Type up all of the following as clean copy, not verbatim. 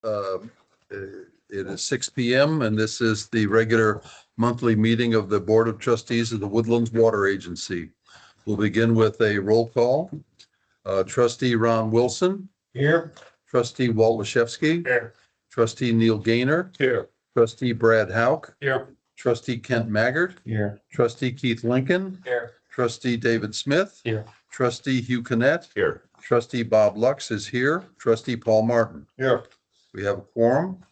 Uh, It is 6 p.m. and this is the regular monthly meeting of the Board of Trustees of the Woodlands Water Agency. We'll begin with a roll call. Trustee Ron Wilson. Here. Trustee Walt Lashevsky. Here. Trustee Neil Gaynor. Here. Trustee Brad Hauk. Here. Trustee Kent Maggart. Here. Trustee Keith Lincoln. Here. Trustee David Smith. Here. Trustee Hugh Connett. Here. Trustee Bob Lux is here. Trustee Paul Martin. Here. We have a quorum.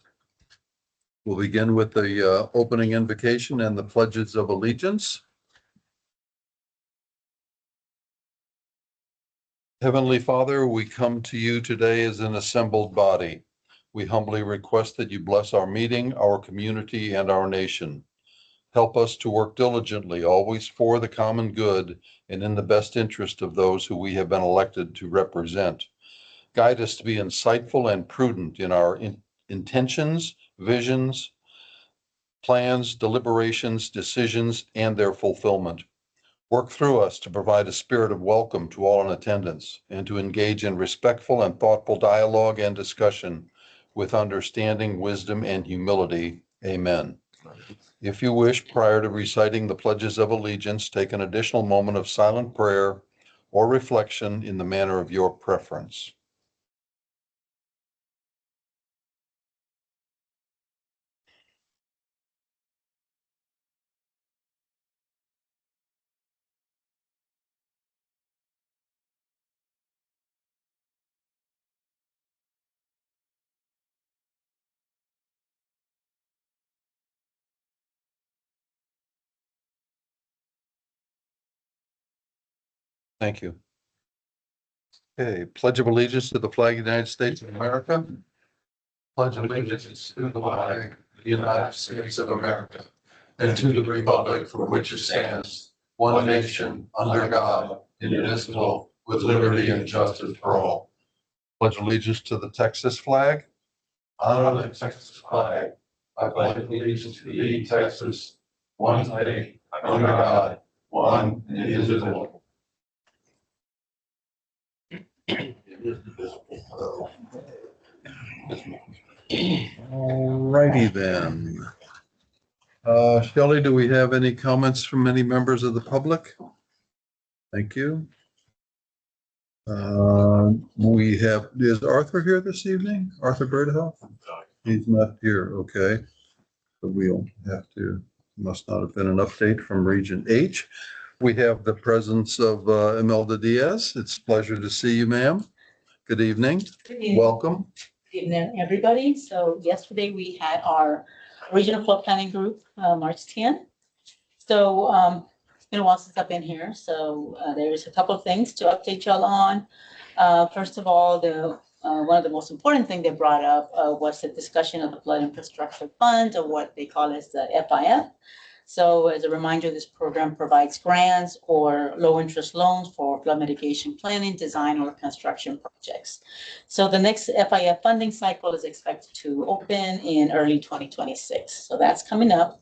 We'll begin with the opening invocation and the pledges of allegiance. Heavenly Father, we come to you today as an assembled body. We humbly request that you bless our meeting, our community, and our nation. Help us to work diligently, always for the common good and in the best interest of those who we have been elected to represent. Guide us to be insightful and prudent in our intentions, visions, plans, deliberations, decisions, and their fulfillment. Work through us to provide a spirit of welcome to all in attendance and to engage in respectful and thoughtful dialogue and discussion with understanding, wisdom, and humility. Amen. If you wish, prior to reciting the pledges of allegiance, take an additional moment of silent prayer or reflection in the manner of your preference. Thank you. Okay, Pledge of Allegiance to the flag of the United States of America. Pledge allegiance to the flag of the United States of America and to the republic for which it stands, one nation, under God, indivisible, with liberty and justice for all. Pledge allegiance to the Texas flag. Honor the Texas flag. I pledge allegiance to thee, Texas, one state, under God, one and indivisible. All righty then. Shelley, do we have any comments from any members of the public? Thank you. We have, is Arthur here this evening? Arthur Birdhoff? He's not here, okay. So we'll have to, must not have been an update from Region H. We have the presence of Imelda Diaz. It's a pleasure to see you, ma'am. Good evening. Good evening. Welcome. Good evening, everybody. So yesterday we had our regional flood planning group, March 10th. So it's been a while since I've been here. So there's a couple of things to update y'all on. First of all, one of the most important things they brought up was the discussion of the Flood Infrastructure Fund, or what they call as the FIF. So as a reminder, this program provides grants or low interest loans for flood mitigation planning, design, or construction projects. So the next FIF funding cycle is expected to open in early 2026. So that's coming up.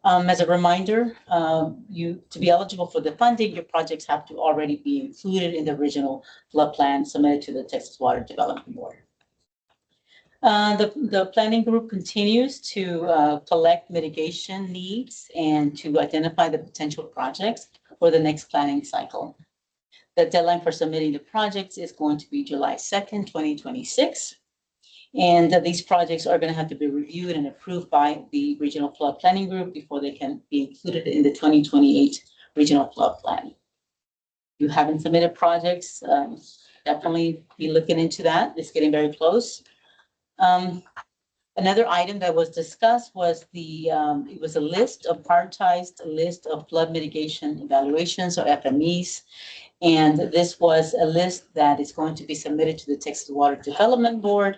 As a reminder, to be eligible for the funding, your projects have to already be included in the original flood plan submitted to the Texas Water Development Board. The planning group continues to collect mitigation needs and to identify the potential projects for the next planning cycle. The deadline for submitting the projects is going to be July 2nd, 2026. And these projects are going to have to be reviewed and approved by the Regional Flood Planning Group before they can be included in the 2028 Regional Flood Plan. If you haven't submitted projects, definitely be looking into that. It's getting very close. Another item that was discussed was it was a list of prioritized list of flood mitigation evaluations, or FMEs. And this was a list that is going to be submitted to the Texas Water Development Board.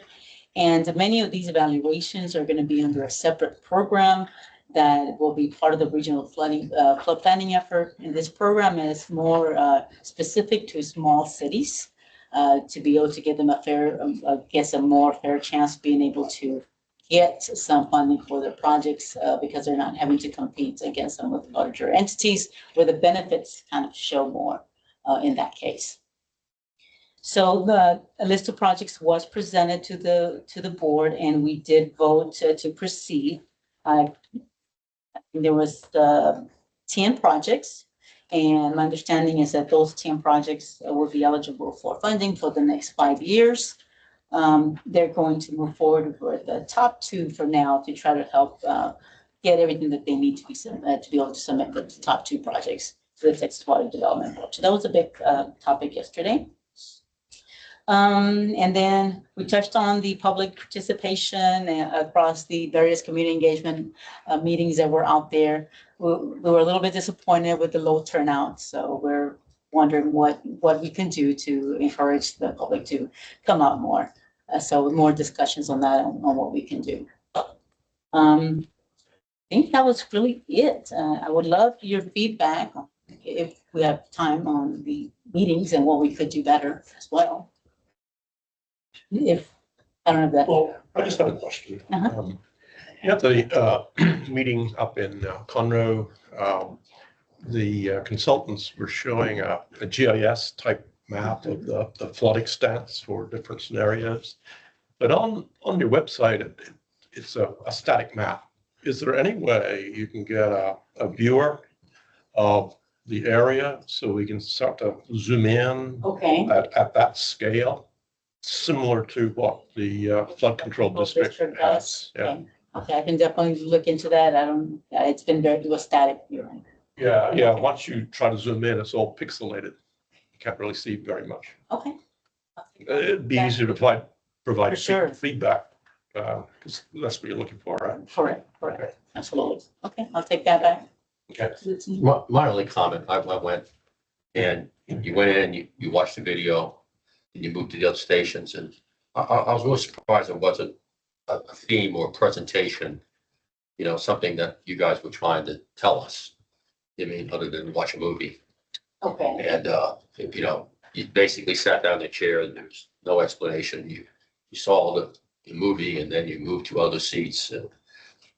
And many of these evaluations are going to be under a separate program that will be part of the regional flood planning effort. And this program is more specific to small cities. To be able to give them a more fair chance of being able to get some funding for their projects because they're not having to compete against some of the larger entities where the benefits kind of show more in that case. So a list of projects was presented to the board, and we did vote to proceed. There was 10 projects, and my understanding is that those 10 projects will be eligible for funding for the next 5 years. They're going to move forward with the top 2 for now to try to help get everything that they need to be able to submit the top 2 projects to the Texas Water Development Board. So that was a big topic yesterday. And then we touched on the public participation across the various community engagement meetings that were out there. We were a little bit disappointed with the low turnout, so we're wondering what we can do to encourage the public to come out more. So more discussions on that, on what we can do. I think that was really it. I would love your feedback if we have time on the meetings and what we could do better as well. If, I don't know if that. Well, I just have a question. You have the meeting up in Conroe. The consultants were showing a GIS type map of the flood extents for different scenarios. But on your website, it's a static map. Is there any way you can get a viewer of the area so we can start to zoom in Okay. at that scale? Similar to what the flood control district has. Yeah. Okay, I can definitely look into that. It's been very static viewing. Yeah. Once you try to zoom in, it's all pixelated. You can't really see very much. Okay. It'd be easier to provide For sure. feedback, because that's what you're looking for, right? Correct. Absolutely. Okay, I'll take that back. Okay. My only comment, I went and you went in, you watched the video, and you moved to the other stations, and I was really surprised it wasn't a theme or a presentation, something that you guys were trying to tell us. I mean, other than watch a movie. Okay. And, you basically sat down in the chair and there's no explanation. You saw the movie and then you moved to other seats. It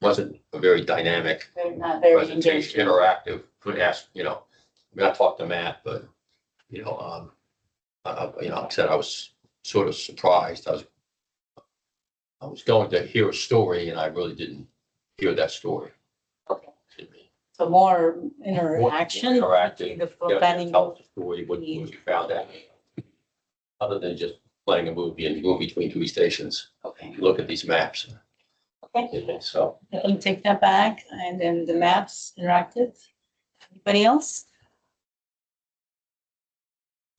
wasn't a very dynamic Not very presentation, engaging. interactive. Could ask, I talked to Matt, but, like I said, I was sort of surprised. I was going to hear a story and I really didn't hear that story. Okay. So more interaction. Interactive. The Yeah, planning. tell us the story, what you found out. Other than just playing a movie and go between 2 stations, Okay. look at these maps. Okay. So, I can take that back, and then the maps interactive. Anybody else?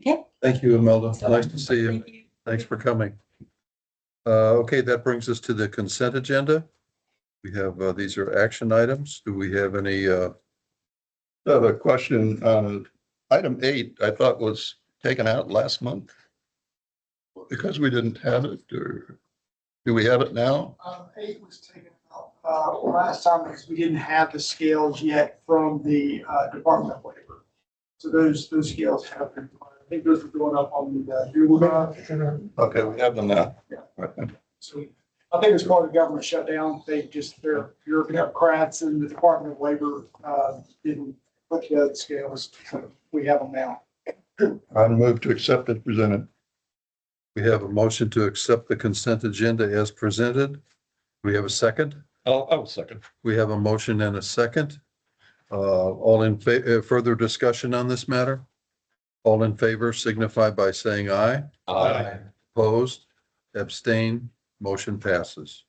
Okay. Thank you, Imelda. Nice to see you. Thank you. Thanks for coming. Okay, that brings us to the consent agenda. We have, these are action items. Do we have any, I have a question. Item 8, I thought was taken out last month because we didn't have it, or do we have it now? 8 was taken out last time because we didn't have the scales yet from the Department of Labor. So those scales have been, I think those were going up on the Google Drive. Okay, we have them now. Yeah. So I think as part of the government shutdown, they're bureaucrats and the Department of Labor didn't put together the scales. So we have them now. I move to accept it presented. we have a motion to accept the consent agenda as presented. We have a second. I'll second. We have a motion and a second. All in further discussion on this matter? All in favor signify by saying aye. Aye. Opposed, abstain, motion passes.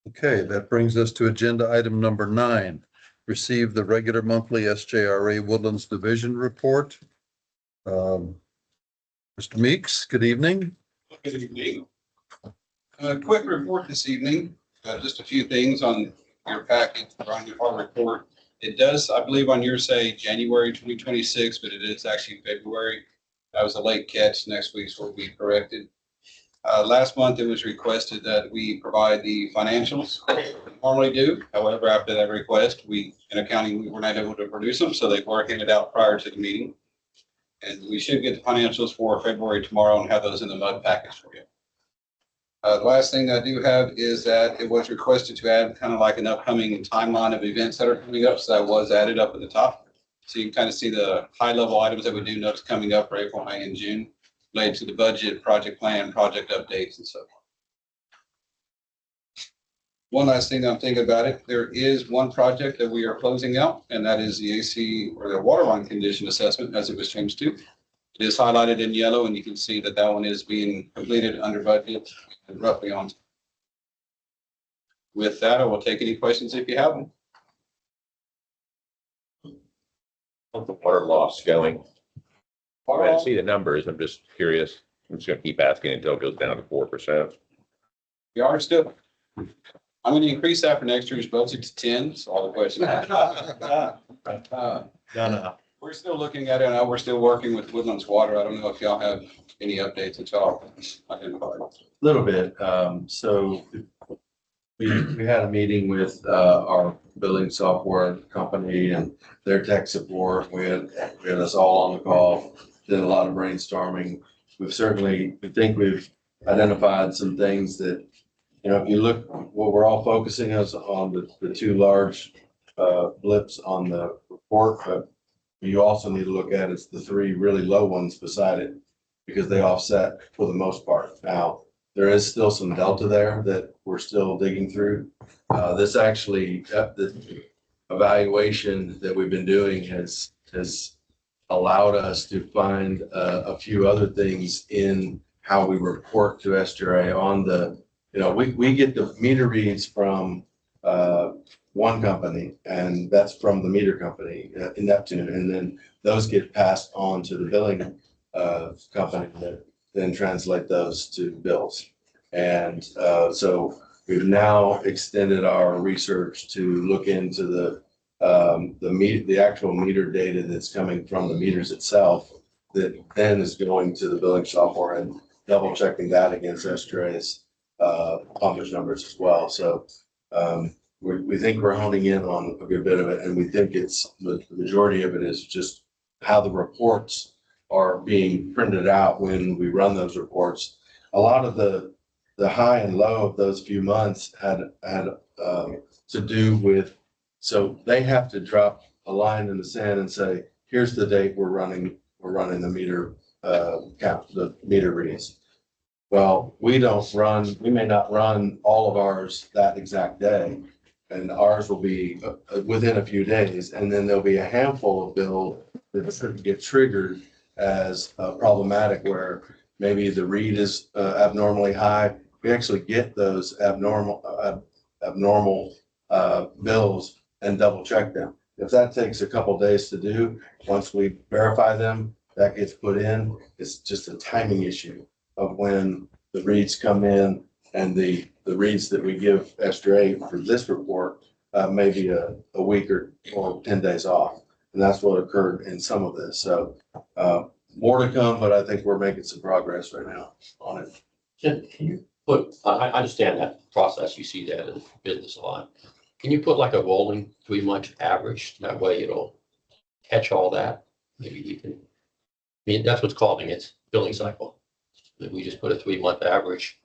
Okay, that brings us to agenda item number 9. Receive the regular monthly SJRA Woodlands Division report. Mr. Meeks, good evening. Good evening. Quick report this evening, just a few things on your packet, on your report. It does, I believe on yours say January 2026, but it is actually February. That was a late catch. Next week's will be corrected. Last month, it was requested that we provide the financials we normally do. However, after that request, in accounting, we were not able to produce them, so they were handed out prior to the meeting. And we should get the financials for February tomorrow and have those in the mud package for you. The last thing I do have is that it was requested to add kind of like an upcoming timeline of events that are coming up. So that was added up at the top. So you can kind of see the high level items that we do notice coming up for April, May, and June related to the budget, project plan, project updates and so forth. One last thing I'm thinking about it, there is one project that we are closing out, and that is the AC or the water line condition assessment as it was changed to. It is highlighted in yellow, and you can see that that one is being completed under budget and roughly on. With that, I will take any questions if you have them. How's the water loss going? I see the numbers. I'm just curious. I'm just gonna keep asking until it goes down to 4%. We are still. I'm going to increase that for next year's budget to 10, so all the questions. No. We're still looking at it, and we're still working with Woodlands Water. I don't know if y'all have any updates at all. Little bit. So we had a meeting with our billing software company and their tech support. We had us all on the call, did a lot of brainstorming. We think we've identified some things that, you know, if you look, what we're all focusing is on the two large blips on the report, but you also need to look at is the three really low ones beside it, because they offset for the most part. Now, there is still some delta there that we're still digging through. This actually, the evaluation that we've been doing has allowed us to find a few other things in how we report to SGRA on the, you know, we get the meter reads from one company, and that's from the meter company in Neptune, and then those get passed on to the billing company that then translate those to bills. And so we've now extended our research to look into the actual meter data that's coming from the meters itself, that then is going to the billing software and double checking that against SGRA's published numbers as well. So we think we're honing in on a good bit of it, and we think it's the majority of it is just how the reports are being printed out when we run those reports. A lot of the high and low of those few months had to do with, so they have to drop a line in the sand and say, here's the date we're running the meter count, the meter reads. Well, we may not run all of ours that exact day, and ours will be within a few days, and then there'll be a handful of bills that get triggered as problematic, where maybe the read is abnormally high. We actually get those abnormal bills and double check them. If that takes a couple days to do, once we verify them, that gets put in. It's just a timing issue of when the reads come in, and the reads that we give SGRA for this report maybe a week or 10 days off. And that's what occurred in some of this. So more to come, but I think we're making some progress right now on it. Can you put, I understand that process, you see that in business a lot. Can you put like a rolling 3-month average? That way it'll catch all that. Maybe you can, I mean, that's what's calling it billing cycle. That we just put a 3-month average,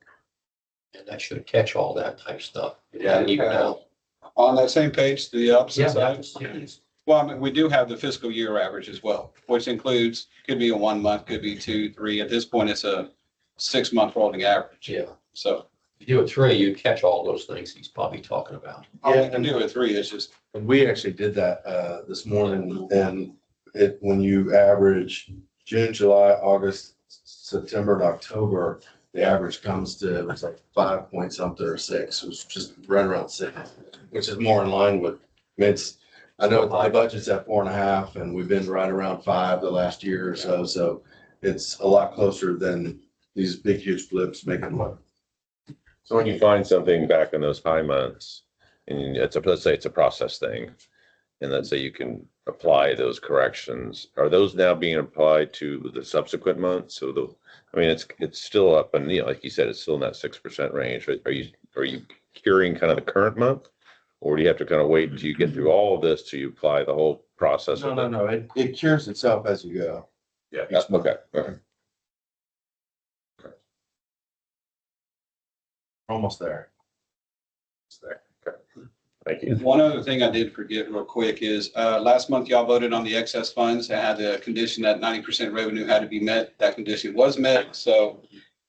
and that should catch all that type stuff. Yeah, Even out. On that same page, the opposite Yeah. side. Well, I mean, we do have the fiscal year average as well, which includes, could be a 1 month, could be 2, 3. At this point, it's a 6-month rolling average. Yeah. So. If you do a 3, you catch all those things he's probably talking about. Yeah, we can do a 3. It's just. We actually did that this morning, and when you average June, July, August, September, and October, the average comes to, it was like 5 point something or 6. It was just right around 6, which is more in line with, I mean, I know the budget's at 4.5, and we've been right around 5 the last year or so. So it's a lot closer than these big, huge blips make it look. So when you find something back in those high months, and let's say it's a process thing, and let's say you can apply those corrections, are those now being applied to the subsequent months? So I mean, it's still up, and like you said, it's still in that 6% range. Are you curing kind of the current month, or do you have to kind of wait until you get through all of this till you apply the whole process? No. It cures itself as you go. Yeah. Okay. Almost there. Thank you. One other thing I did forget real quick is, last month y'all voted on the excess funds. It had the condition that 90% revenue had to be met. That condition was met. So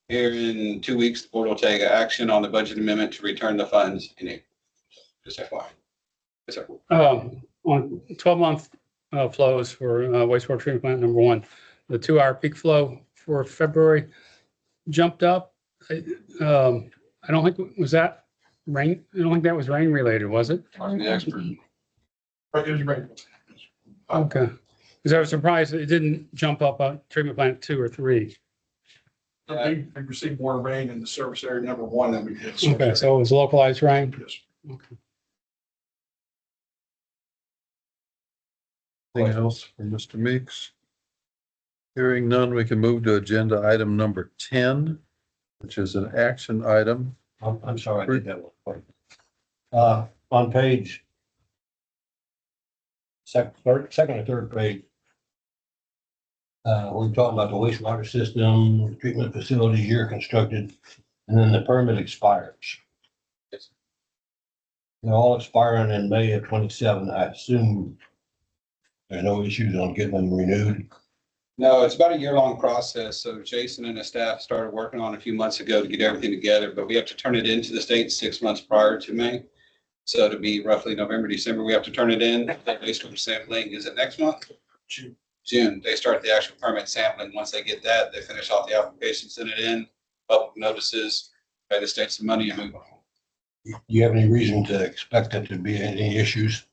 here in 2 weeks, the board will take action on the budget amendment to return the funds in April. Just FYI. Yes, sir. On 12-month flows for wastewater treatment plant number one, the 2-hour peak flow for February jumped up. I don't think, was that rain? I don't think that was rain related, was it? I'm the expert. Okay. Because I was surprised that it didn't jump up on treatment plant 2 or 3. We received more rain in the service area number one than we did. Okay, so it was localized rain? Yes. Okay. Anything else from Mr. Meeks? Hearing none, we can move to agenda item number 10, which is an action item. I'm sorry, I did that one. On page second or third page, we're talking about the wastewater system, treatment facility here constructed, and then the permit expires. Yes. They're all expiring in May of 27. I assume there's no issues on getting them renewed. No, it's about a year-long process. So Jason and his staff started working on it a few months ago to get everything together, but we have to turn it into the state 6 months prior to May. So to be roughly November, December, we have to turn it in. The wastewater sampling, is it next month? June. They start the actual permit sampling. Once they get that, they finish off the application, send it in, public notices, pay the state some money and move on. Do you have any reason to expect that to be any issues?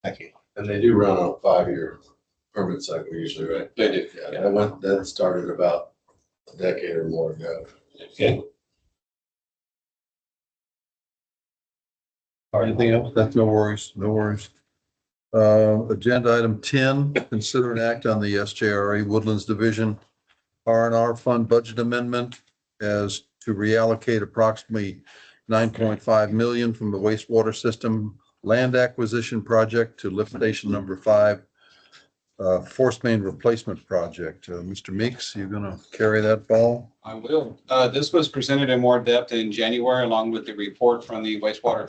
Thank you. And they do run on a 5-year permit cycle usually, right? They do. Yeah, that started about a decade or more ago. Okay. Anything else? That's no worries, no worries. Agenda item 10, consider an act on the SJRA Woodlands Division R&R Fund Budget Amendment as to reallocate approximately 9.5 million from the wastewater system land acquisition project to lift station number 5, force main replacement project. Mr. Meeks, you gonna carry that ball? I will. This was presented in more depth in January, along with the report from the wastewater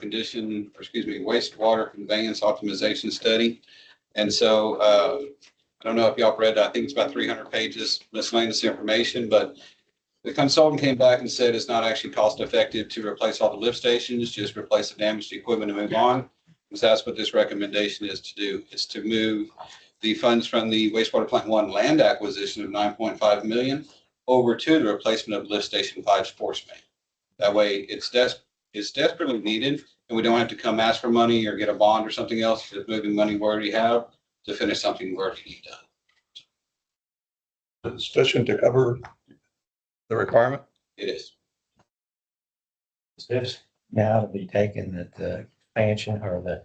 conveyance optimization study. And so, I don't know if y'all read, I think it's about 300 pages miscellaneous information, but the consultant came back and said it's not actually cost effective to replace all the lift stations, just replace the damaged equipment and move on. Because that's what this recommendation is to do, is to move the funds from the wastewater plant 1 land acquisition of 9.5 million over to the replacement of lift station 5's force main. That way it's desperately needed and we don't have to come ask for money or get a bond or something else. Just moving money we already have to finish something we already need done. Sufficient to cover the requirement? It is. Steps now to be taken that the expansion or the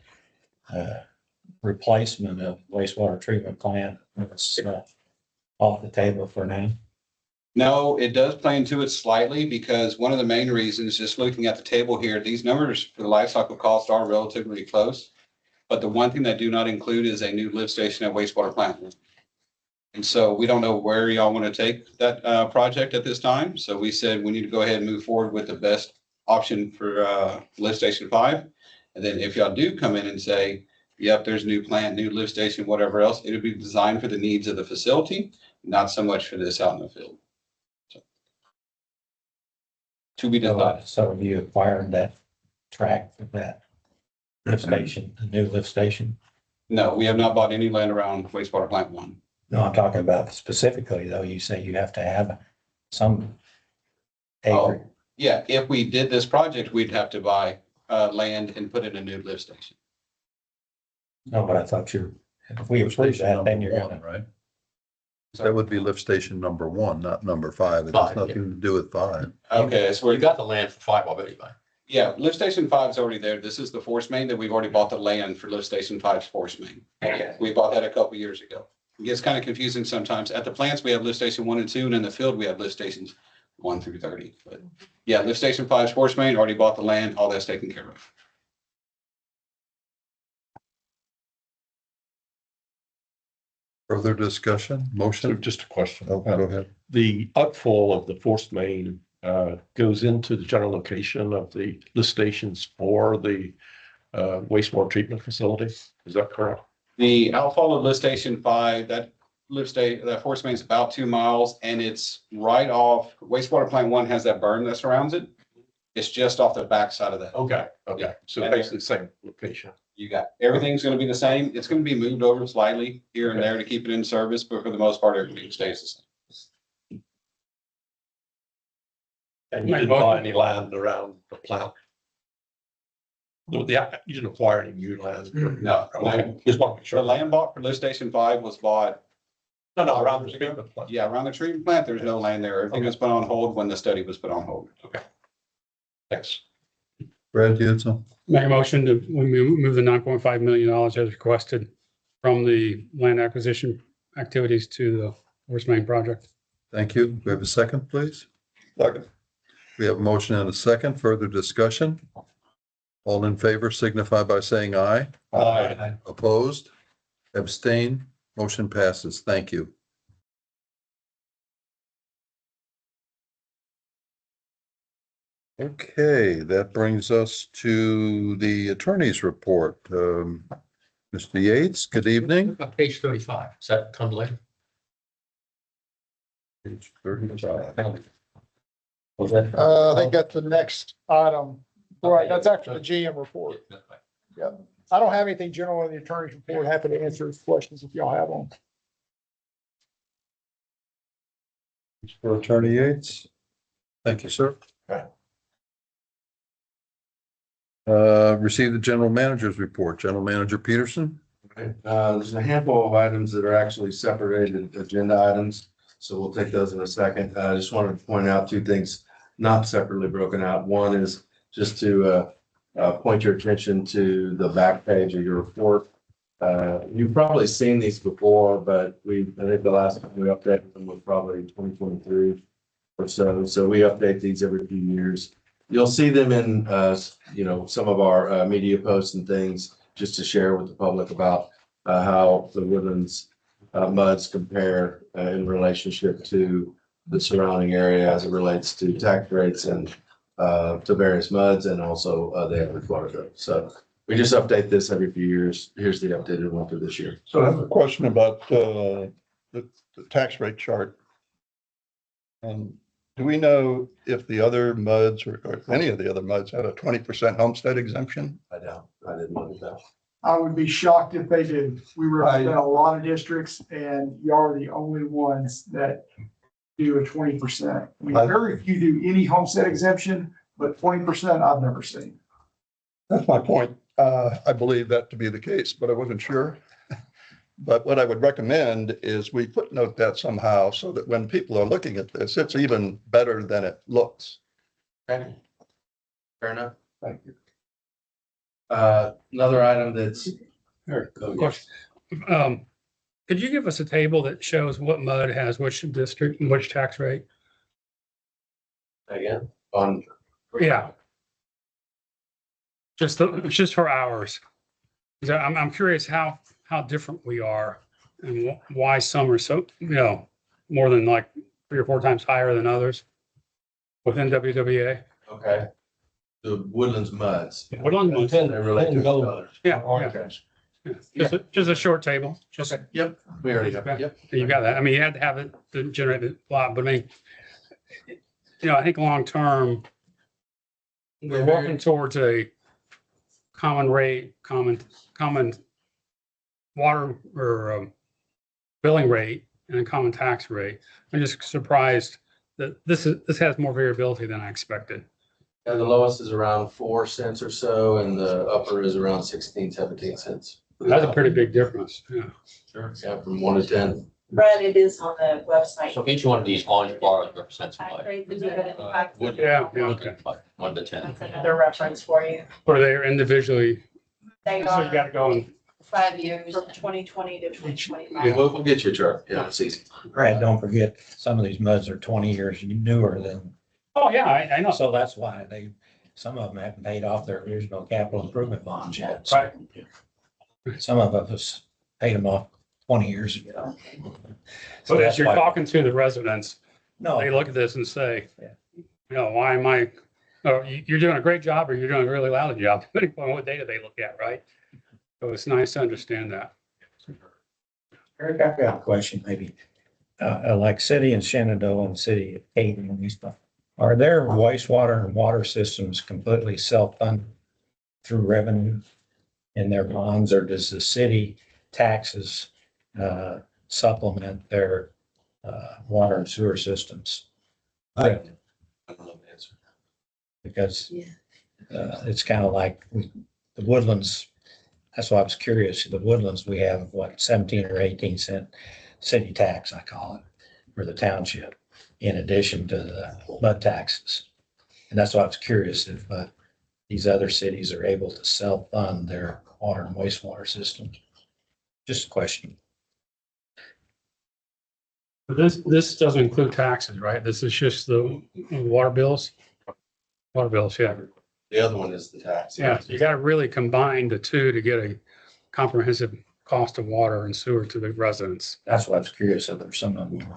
replacement of wastewater treatment plant is off the table for now. No, it does play into it slightly because one of the main reasons, just looking at the table here, these numbers for the life cycle cost are relatively close. But the one thing that do not include is a new lift station at wastewater plant. And so we don't know where y'all want to take that project at this time. So we said we need to go ahead and move forward with the best option for lift station 5. And then if y'all do come in and say, yep, there's a new plant, new lift station, whatever else, it'll be designed for the needs of the facility, not so much for this out in the field. So, to be decided. So have you acquired that tract of that lift station, the new lift station? No, we have not bought any land around wastewater plant 1. No, I'm talking about specifically though, you say you have to have some acre. Oh, yeah, if we did this project, we'd have to buy land and put in a new lift station. No, but I thought if we approve that, then you're gonna. Right? That would be lift station number 1, not number 5. It has 5, yeah. nothing to do with 5. Okay, so You got the land for 5 already, right? yeah, lift station 5 is already there. This is the force main that we've already bought the land for lift station 5's force main. Okay. We bought that a couple years ago. It gets kind of confusing sometimes. At the plants, we have lift station 1 and 2, and in the field, we have lift stations 1 through 30. But yeah, lift station 5's force main, already bought the land, all that's taken care of. Further discussion, So motion? just a question. Oh, go ahead. The upfall of the force main goes into the general location of the lift stations for the wastewater treatment facility. Is that correct? The outfall of lift station 5, that that force main is about 2 miles, and it's right off, wastewater plant 1 has that berm that surrounds it. It's just off the back side of that. Okay, okay. So And basically the same location. You got, everything's gonna be the same. It's gonna be moved over slightly here and there to keep it in service, but for the most part, everything stays the same. And you didn't buy any land around the plant? You didn't acquire any new land? No. Okay, just want to make The sure. land bought for lift station 5 was bought, No, around the treatment plant. yeah, around the treatment plant. There's no land there. Everything was put on hold when the study was put on hold. Thanks. Brad, you had some? Make a motion to we move the $9.5 million as requested from the land acquisition activities to the force main project. Thank you. We have a second, please. Second. We have a motion and a second. Further discussion? All in favor signify by saying aye. Aye. Opposed? Abstain? Motion passes. Thank you. Okay, that brings us to the attorney's report. Mr. Yates, good evening. Page 35, does that come later? Page 35. Was that? I think that's the next item. Right, that's after the GM report. I don't have anything general in the attorney's report. Happy to answer his questions if y'all have them. For Attorney Yates. Thank you, sir. Okay. Receive the general manager's report. General Manager Peterson. There's a handful of items that are actually separated agenda items, so we'll take those in a second. I just wanted to point out two things not separately broken out. One is just to point your attention to the back page of your report. You've probably seen these before, but I think the last time we updated them was probably 2023 or so. So we update these every few years. You'll see them in, some of our media posts and things, just to share with the public about how the Woodlands muds compare in relationship to the surrounding area as it relates to tax rates and to various muds and also the average water bill. So we just update this every few years. Here's the updated one for this year. So I have a question about the tax rate chart. Do we know if the other muds or any of the other muds have a 20% homestead exemption? I didn't look at that. I would be shocked if they did. We represent a lot of districts and y'all are the only ones that do a 20%. I mean, very few do any homestead exemption, but 20% I've never seen. That's my point. I believe that to be the case, but I wasn't sure. But what I would recommend is we footnote that somehow so that when people are looking at this, it's even better than it looks. Okay. Fair enough. Thank you. Another item that's. Question. Could you give us a table that shows what mud has which district and which tax rate? Again, on. Yeah. Just for ours. 'Cause I'm curious how different we are and why some are so, more than like 3 or 4 times higher than others within WWA. Okay. The Woodlands muds. Woodland muds. They relate to each other. Yeah, Okay. Just a short table. Just, Yep, we already have, yep. you got that. I mean, you had to have it to generate a lot, but I mean, I think long-term, we're working towards a common rate, common water or billing rate and a common tax rate. I'm just surprised that this has more variability than I expected. And the lowest is around 4 cents or so, and the upper is around 16, 17 cents. That's a pretty big difference. Yeah. Sure. Yeah, from 1 to 10. Brad, it is on the website. So each one of these orange bars represents Tax what? rate, is it gonna- Would- Yeah, okay. 1 to 10. That's another reference for you. Or they're individually, They so you gotta are go and, 5 years, from 2020 to 2025. Yeah, we'll get you a chart. Yeah, it's easy. Brad, don't forget, some of these muds are 20 years newer than, oh, yeah, I know. so that's why some of them haven't paid off their original capital improvement bonds yet. So Right. some of us paid them off 20 years ago. So as that's you're why- talking to the residents, No, they look at this and say, Yeah. You know, why am I, oh, you're doing a great job or you're doing a really lousy job, depending on what data they look at, right? So it's nice to understand that. Eric, I've got a question, maybe. Like city in Shenandoah and city of Hayden and these stuff, are their wastewater and water systems completely self-funded through revenue in their bonds, or does the city taxes supplement their water and sewer systems? I don't know the answer. Because it's kind of like the Woodlands. That's why I was curious. The Woodlands, we have what, 17 or 18 cent city tax, I call it, for the township, in addition to the mud taxes. And that's why I was curious if these other cities are able to self-fund their water and wastewater systems. Just a question. But this doesn't include taxes, right? This is just the water bills? Water bills, yeah. The other one is the tax. Yeah, you got to really combine the two to get a comprehensive cost of water and sewer to the residents. That's why I was curious if there's some of them,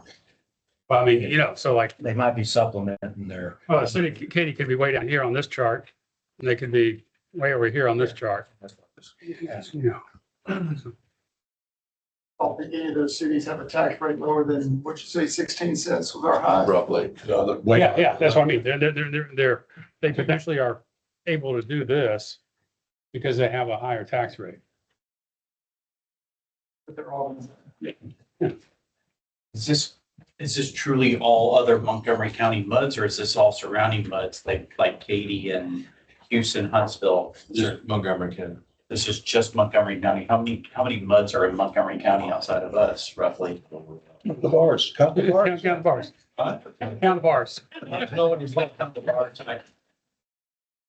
Well, I mean, you know, so like, they might be supplementing their. well, the city, Katy could be way down here on this chart, and they could be way over here on this chart. That's what I was asking. You know, I don't think any of those cities have a tax rate lower than, what you say, 16 cents was our high. Roughly. yeah, that's what I mean. They potentially are able to do this because they have a higher tax rate. But they're all. Is this truly all other Montgomery County muds, or is this all surrounding muds like Katy and Houston, Huntsville? Just Montgomery County. This is just Montgomery County. How many muds are in Montgomery County outside of us, roughly? The bars, count the bars. Count the bars. Count the bars. No one is like count the bars.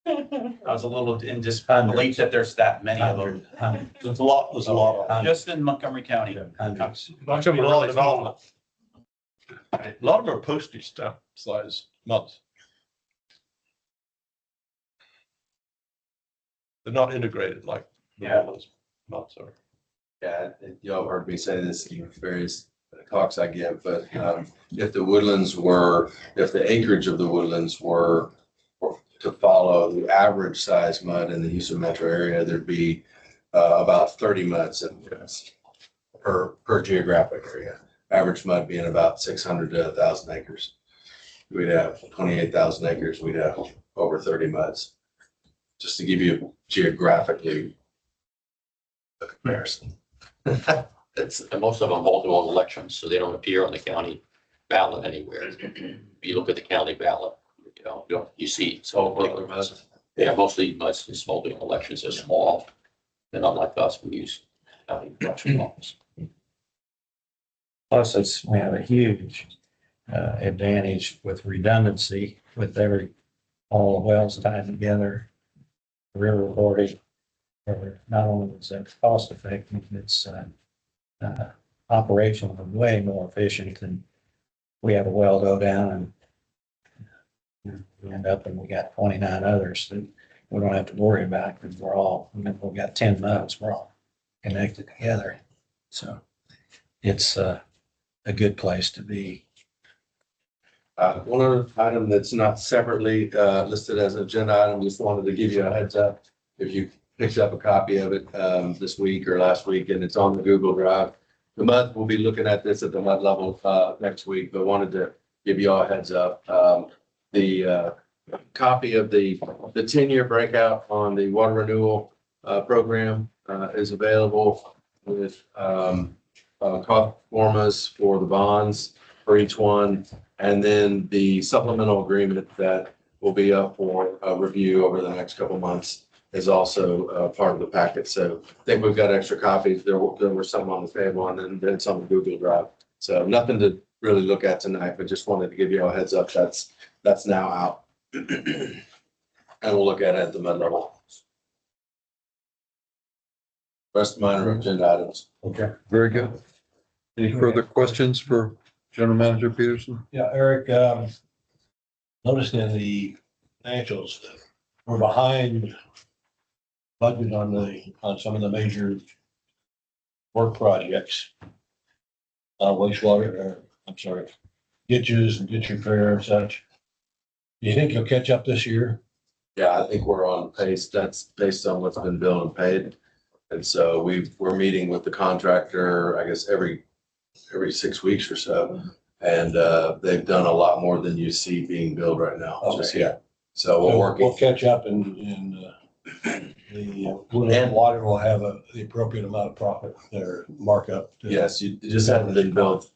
I was a little in disbelief that there's that many of them. There's a lot. Just in Montgomery County. Bunch of them are really small. A lot of them are postage stamp size muds. They're not integrated like the Yeah. others muds are. Yeah, y'all have heard me say this in various talks I give, but if the woodlands were, if the acreage of the woodlands were to follow the average size mud in the Houston metro area, there'd be about 30 muds per geographic area. Average mud being about 600 to 1,000 acres. We'd have 28,000 acres, we'd have over 30 muds. Just to give you geographically a comparison. And most of them hold their own elections, so they don't appear on the county ballot anywhere. If you look at the county ballot, you see, so. Regular muds. Yeah, mostly muds is holding elections are small. They're not like us, we use county election laws. Plus, we have a huge advantage with redundancy with all the wells tied together. River reporting, or not only is it cost effective, it's operationally way more efficient than we have a well go down and we end up and we got 29 others that we don't have to worry about because we've got 10 muds, we're all connected together. So it's a good place to be. One other item that's not separately listed as an agenda item, just wanted to give you a heads up. If you picked up a copy of it this week or last week, and it's on the Google Drive. The mud, we'll be looking at this at the mud level next week, but wanted to give you all a heads up. The copy of the 10-year breakout on the water renewal program is available with cost formas for the bonds for each one. And then the supplemental agreement that will be up for review over the next couple of months is also part of the packet. So I think we've got extra copies. There were some on the table and then it's on the Google Drive. So nothing to really look at tonight, but just wanted to give you a heads up. That's now out. And we'll look at it at the mid level. Rest of mine are agenda items. Okay, very good. Any further questions for General Manager Peterson? Yeah, Eric, noticed in the financials, we're behind budget on some of the major work projects. Wastewater, I'm sorry, ditches and ditch repair and such. Do you think you'll catch up this year? Yeah, I think we're on pace. That's based on what's been billed and paid. And so we're meeting with the contractor, I guess, every 6 weeks or so. And they've done a lot more than you see being billed right now, just Okay. yet. So we're working. We'll catch up and the Woodland Water will have the appropriate amount of profit, their markup. Yes, it just hasn't been built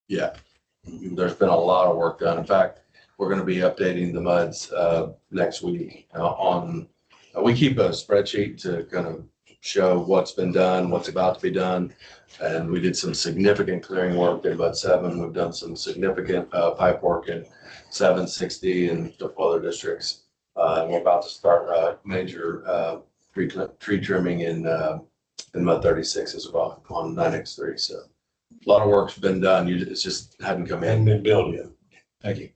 yet. There's been a lot of work done. In fact, we're gonna be updating the MUDs next week we keep a spreadsheet to kind of show what's been done, what's about to be done. And we did some significant clearing work in MUD 7. We've done some significant pipe work in 760 and a couple other districts. And we're about to start major tree trimming in MUD 36 as well on 9X3. So a lot of work's been done. It just hadn't come Hadn't in. been built yet. Thank you.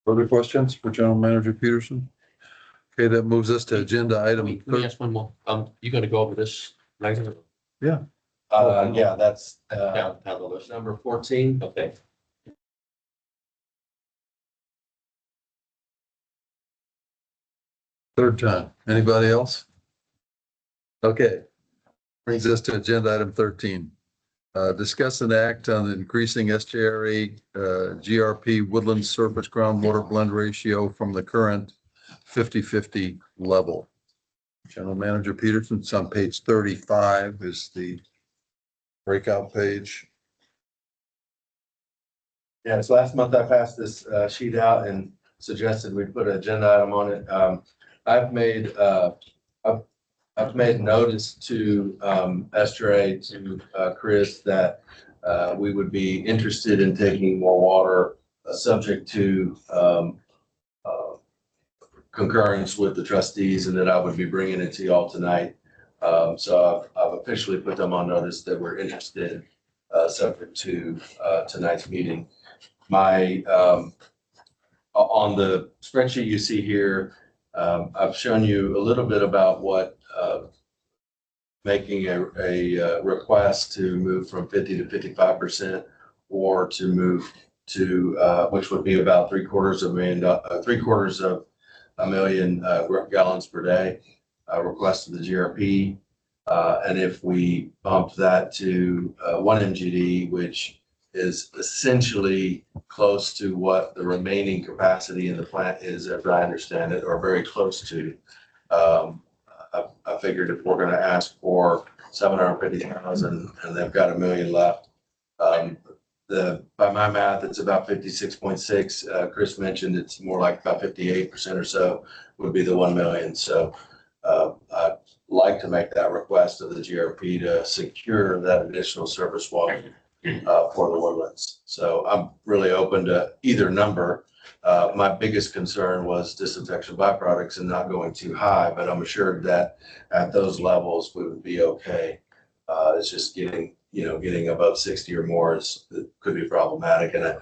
Further questions for General Manager Peterson? Okay, that moves us to agenda item. Let me ask one more. You gonna go over this later? Yeah, that's Down the list. number 14. Okay. Third time. Anybody else? Okay. Brings us to agenda item 13. Discuss an act on increasing SJRA GRP woodland surface groundwater blend ratio from the current 50-50 level. General Manager Peterson, it's on page 35 is the breakout page. Yeah, so last month I passed this sheet out and suggested we put an agenda item on it. I've made notice to Estray, to Chris, that we would be interested in taking more water, subject to concurrence with the trustees, and that I would be bringing it to y'all tonight. So I've officially put them on notice that we're interested, subject to tonight's meeting. On the spreadsheet you see here, I've shown you a little bit about what making a request to move from 50 to 55%, or to move to which would be about 3/4 of a million gallons per day, request of the GRP. And if we bump that to 1 MGD, which is essentially close to what the remaining capacity in the plant is, as I understand it, or very close to. I figured if we're gonna ask for 750,000 and they've got 1 million left, by my math, it's about 56.6. Chris mentioned it's more like about 58% or so would be the 1 million. So I'd like to make that request of the GRP to secure that additional surface water for the woodlands. So I'm really open to either number. My biggest concern was disinfection byproducts and not going too high, but I'm assured that at those levels, we would be okay. It's just getting above 60 or more could be problematic. And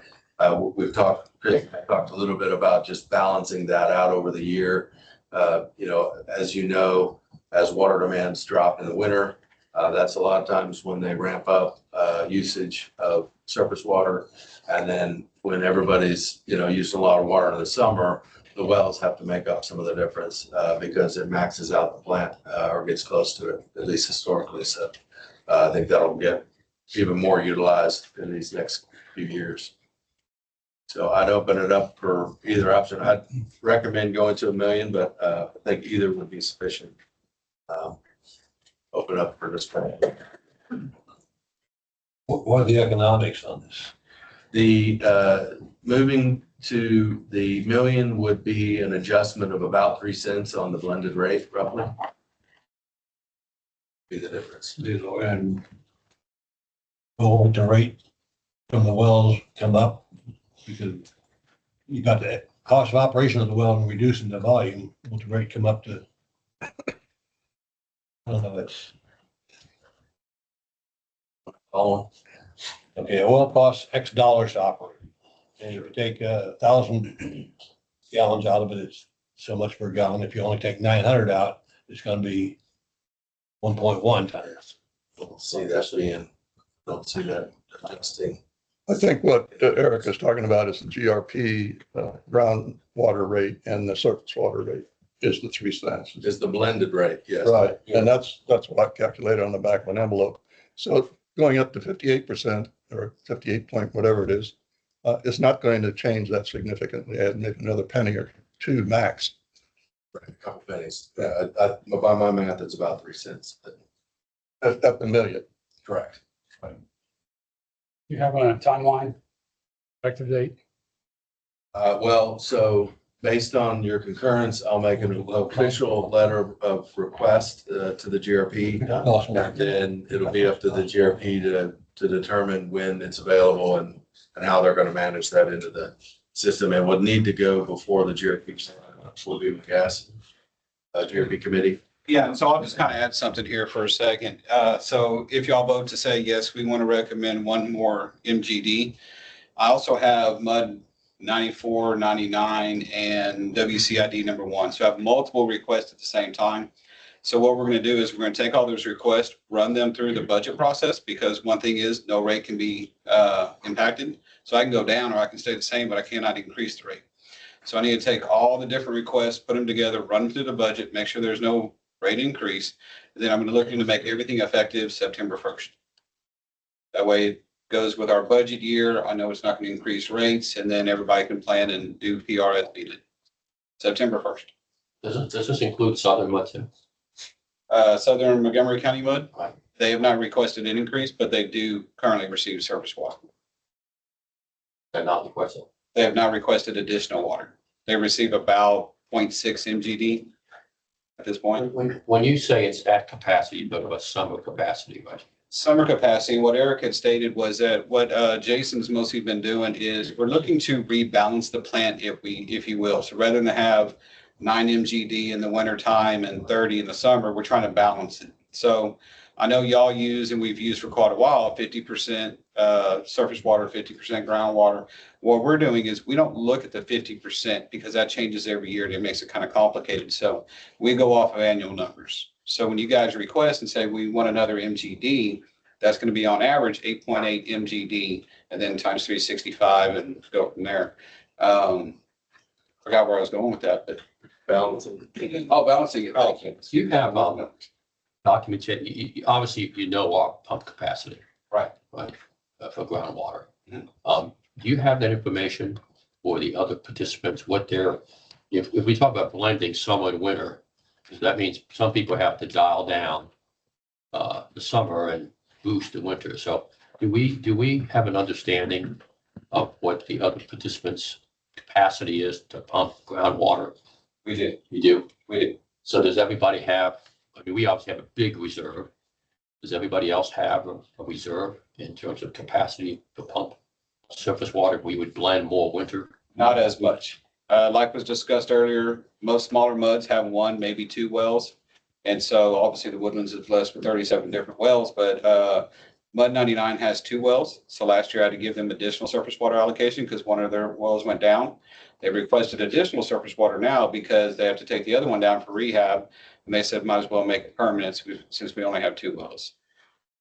Chris talked a little bit about just balancing that out over the year. As you know, as water demands drop in the winter, that's a lot of times when they ramp up usage of surface water. And then when everybody's, using a lot of water in the summer, the wells have to make up some of the difference because it maxes out the plant or gets close to it, at least historically. So I think that'll get even more utilized in these next few years. So I'd open it up for either option. I'd recommend going to 1 million, but I think either would be sufficient. Open up for discussion. What are the economics on this? The moving to the 1 million would be an adjustment of about 3 cents on the blended rate, roughly. Be the difference. And will the rate from the wells come up? Because you got the cost of operation of the well and reducing the volume. Will the rate come up to? I don't know, it's. Oh, Okay, a well costs X dollars to operate. And if you take 1,000 gallons out of it, it's so much per gallon. If you only take 900 out, it's gonna be 1.1 times. don't see that adjusting. I think what Eric is talking about is the GRP groundwater rate and the surface water rate is the 3 cents. Is the blended rate, yes. Right, and that's what I've calculated on the back of an envelope. So going up to 58% or 58 point, whatever it is not going to change that significantly. Add maybe another penny or two max. Right, a couple pennies. By my math, it's about 3 cents. At the million. Correct. You have a timeline, effective date? Well, so based on your concurrence, I'll make an official letter of request to the GRP. Awesome. And then it'll be up to the GRP to determine when it's available and how they're going to manage that into the system. It would need to go before the GRP, will be gas, GRP committee. Yeah, so I'll just kind of add something here for a second. So if y'all vote to say, yes, we want to recommend one more MGD. I also have MUD 94, 99, and WCID #1. So I have multiple requests at the same time. So what we're going to do is we're going to take all those requests, run them through the budget process, because one thing is no rate can be impacted. So I can go down or I can stay the same, but I cannot increase the rate. So I need to take all the different requests, put them together, run them through the budget, make sure there's no rate increase. And then I'm going to look into make everything effective September 1st. That way it goes with our budget year. I know it's not going to increase rates, and then everybody can plan and do PR as needed. September 1st. Does this include Southern Mud too? Southern Montgomery County MUD, Right. they have not requested an increase, but they do currently receive surface water. They're not requested. They have not requested additional water. They receive about 0.6 MGD at this point. When you say it's at capacity, you go to a summer capacity, right? Summer capacity, what Eric had stated was that what Jason's mostly been doing is we're looking to rebalance the plant if you will. So rather than have 9 MGD in the winter time and 30 in the summer, we're trying to balance it. So I know y'all use, and we've used for quite a while, 50% surface water, 50% groundwater. What we're doing is we don't look at the 50% because that changes every year and it makes it kind of complicated. So we go off of annual numbers. So when you guys request and say we want another MGD, that's going to be on average 8.8 MGD and then times 365 and go from there. Forgot where I was going with that, but Balancing. balancing it. Oh, You have documentation, obviously you know our pump capacity. Right. Right, for groundwater. Mhm. Do you have that information for the other participants, what they're, if we talk about blending summer and winter, because that means some people have to dial down the summer and boost the winter. So do we have an understanding of what the other participants' capacity is to pump groundwater? We did. You do? We did. So does everybody have, I mean, we obviously have a big reserve. Does everybody else have a reserve in terms of capacity to pump surface water? We would blend more winter. Not as much. Like was discussed earlier, most smaller muds have 1, maybe 2 wells. And so obviously the Woodlands is blessed with 37 different wells, but MUD 99 has 2 wells. So last year I had to give them additional surface water allocation because one of their wells went down. They requested additional surface water now because they have to take the other one down for rehab. And they said, might as well make it permanent since we only have 2 wells.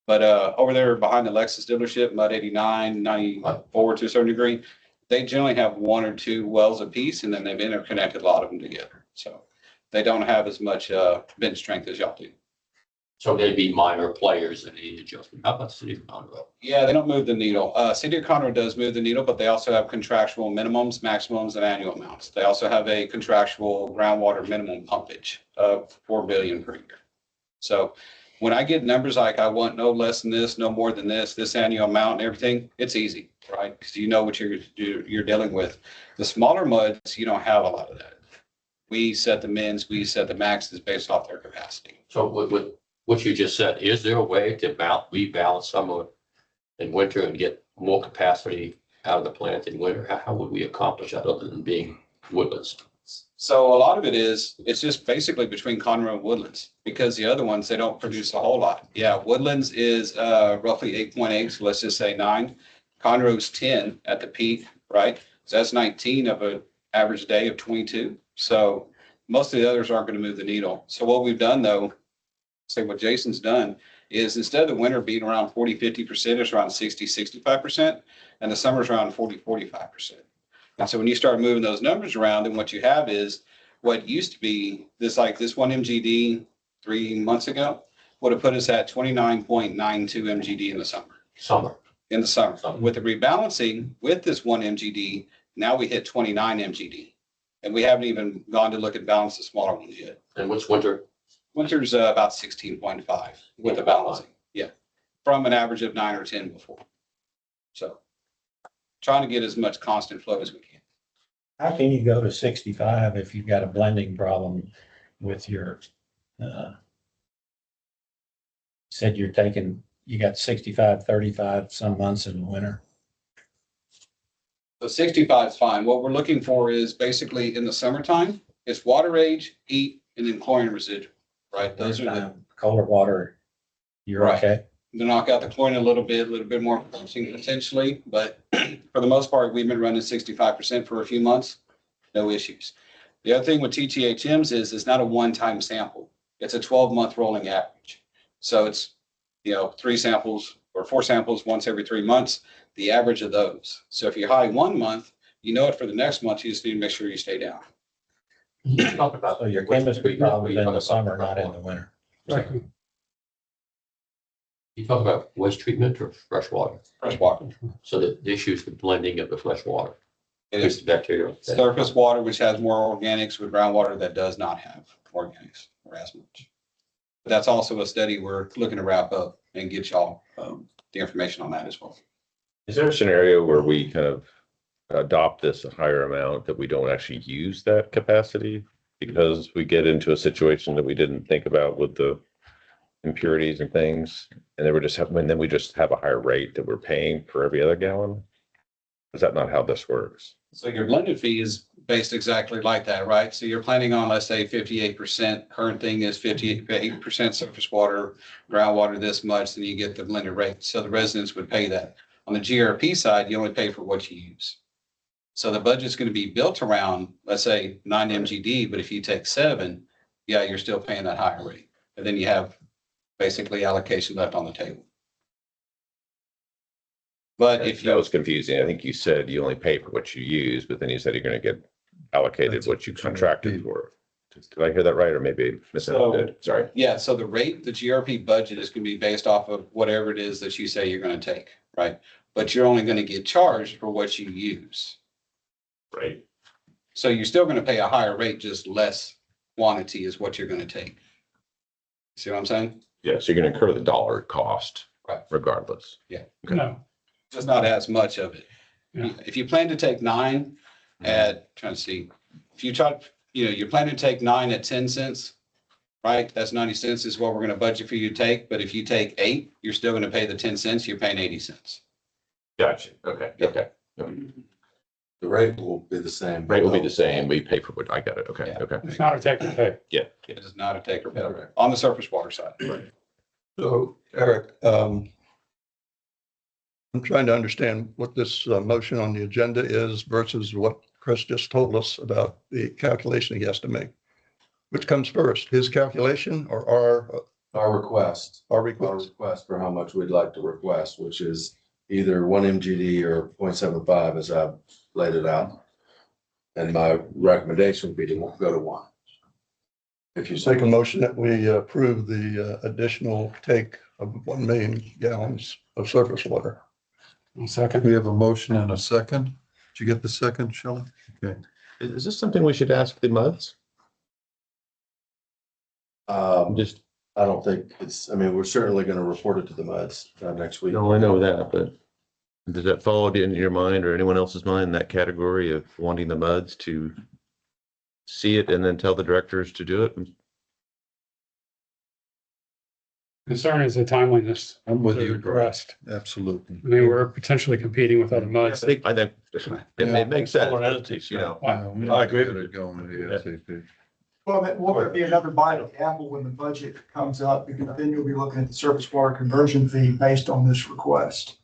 But over there behind the Lexus dealership, MUD 89, 94 to a certain degree, they generally have 1 or 2 wells apiece, and then they've interconnected a lot of them together. So they don't have as much bench strength as y'all do. So they'd be minor players that need adjustment. How about the city of Conroe? Yeah, they don't move the needle. City of Conroe does move the needle, but they also have contractual minimums, maximums, and annual amounts. They also have a contractual groundwater minimum pumpage of 4 billion per year. So when I get numbers like I want no less than this, no more than this annual amount and everything, it's easy, right? Because you know what you're dealing with. The smaller muds, you don't have a lot of that. We set the mins, we set the maxes based off their capacity. So with what you just said, is there a way to rebalance summer and winter and get more capacity out of the plant in winter? How would we accomplish that other than being Woodlands? So a lot of it's just basically between Conroe and Woodlands because the other ones, they don't produce a whole lot. Yeah, Woodlands is roughly 8.8, so let's just say 9. Conroe's 10 at the peak, right? So that's 19 of an average day of 22. So most of the others aren't going to move the needle. So what we've done though, say what Jason's done is instead of the winter being around 40-50%, it's around 60-65%, and the summer's around 40-45%. And so when you start moving those numbers around, then what you have is what used to be this, like this one MGD 3 months ago, would have put us at 29.92 MGD in the summer. In the summer. With the rebalancing with this one MGD, now we hit 29 MGD. And we haven't even gone to look at balance the smaller ones yet. And what's winter? Winter's about 16.5 with the balancing. Yeah. From an average of 9 or 10 before. So trying to get as much constant flow as we can. How can you go to 65 if you've got a blending problem with your, said you're taking, you got 65, 35 some months in the winter? So 65 is fine. What we're looking for is basically in the summertime, it's water age, heat, and then chlorine residual, right? Those are the, Colder water, you're Right. okay? to knock out the chlorine a little bit more potentially, but for the most part, we've been running 65% for a few months, no issues. The other thing with TTHMs is it's not a one-time sample. It's a 12-month rolling average. So it's, 3 samples or 4 samples once every 3 months, the average of those. So if you're high 1 month, you know it for the next month, you just need to make sure you stay down. Talk about So your waste chemistry treatment, problem or is you in talk the about summer, fresh not in water? the winter. You talk about waste treatment or fresh water? Fresh water. So the issue is the blending of the fresh water. It There's is bacteria. surface water, which has more organics, with groundwater that does not have organics or as much. But that's also a study we're looking to wrap up and get y'all the information on that as well. Is there a scenario where we kind of adopt this a higher amount that we don't actually use that capacity? Because we get into a situation that we didn't think about with the impurities and things, and then we just have a higher rate that we're paying for every other gallon? Is that not how this works? So your blended fee is based exactly like that, right? So you're planning on, let's say 58%, current thing is 58% surface water, groundwater this much, then you get the blended rate. So the residents would pay that. On the GRP side, you only pay for what you use. So the budget's going to be built around, let's say 9 MGD, but if you take 7, yeah, you're still paying that higher rate. And then you have basically allocation left on the table. But if That you, was confusing. I think you said you only pay for what you use, but then you said you're going to get allocated That's what you what contracted GRP. for. Did I hear that right? Or maybe misunderstood? Sorry. yeah, so the rate, the GRP budget is going to be based off of whatever it is that you say you're going to take, right? But you're only going to get charged for what you use. Right. So you're still going to pay a higher rate, just less quantity is what you're going to take. See what I'm saying? Yeah, so you're going to incur the dollar cost. Right. Regardless. No, Just not as much of it. Yeah. If you plan to take 9 at, trying to see, if you try, you're planning to take 9 at 10 cents, right? That's 90 cents is what we're going to budget for you to take. But if you take 8, you're still going to pay the 10 cents. You're paying 80 cents. Gotcha. Okay. Okay. The rate will be the same. Rate will be the same. We pay for what I got it. Okay. Yeah. Okay. it's not a take or pay. Yeah. It is not a take or pay Correct. on the surface water side. So Eric, I'm trying to understand what this motion on the agenda is versus what Chris just told us about the calculation he has to make. Which comes first, his calculation or Our request, our our request? request for how much we'd like to request, which is either 1 MGD or 0.75 as I've laid it out. And my recommendation would be to go to 1. If you Make a motion that we approve the additional take of 1 million gallons of surface water. One second. We have a motion and a second. Did you get the second, Shelley? Okay. Is this something we should ask the MUDs? Just, I don't think I mean, we're certainly going to report it to the MUDs next week. no, I know that, but does that fall in your mind or anyone else's mind, that category of wanting the MUDs to see it and then tell the directors to do it? Concern is the timeliness. I'm with of the you. request. Absolutely. I mean, we're potentially competing with other I muds. think it makes sense. Entities, you know. Wow. I agree with it. Going to the SAP. Well, that will be another bite of the apple when the budget comes up, because then you'll be looking at the surface water conversion fee based on this request.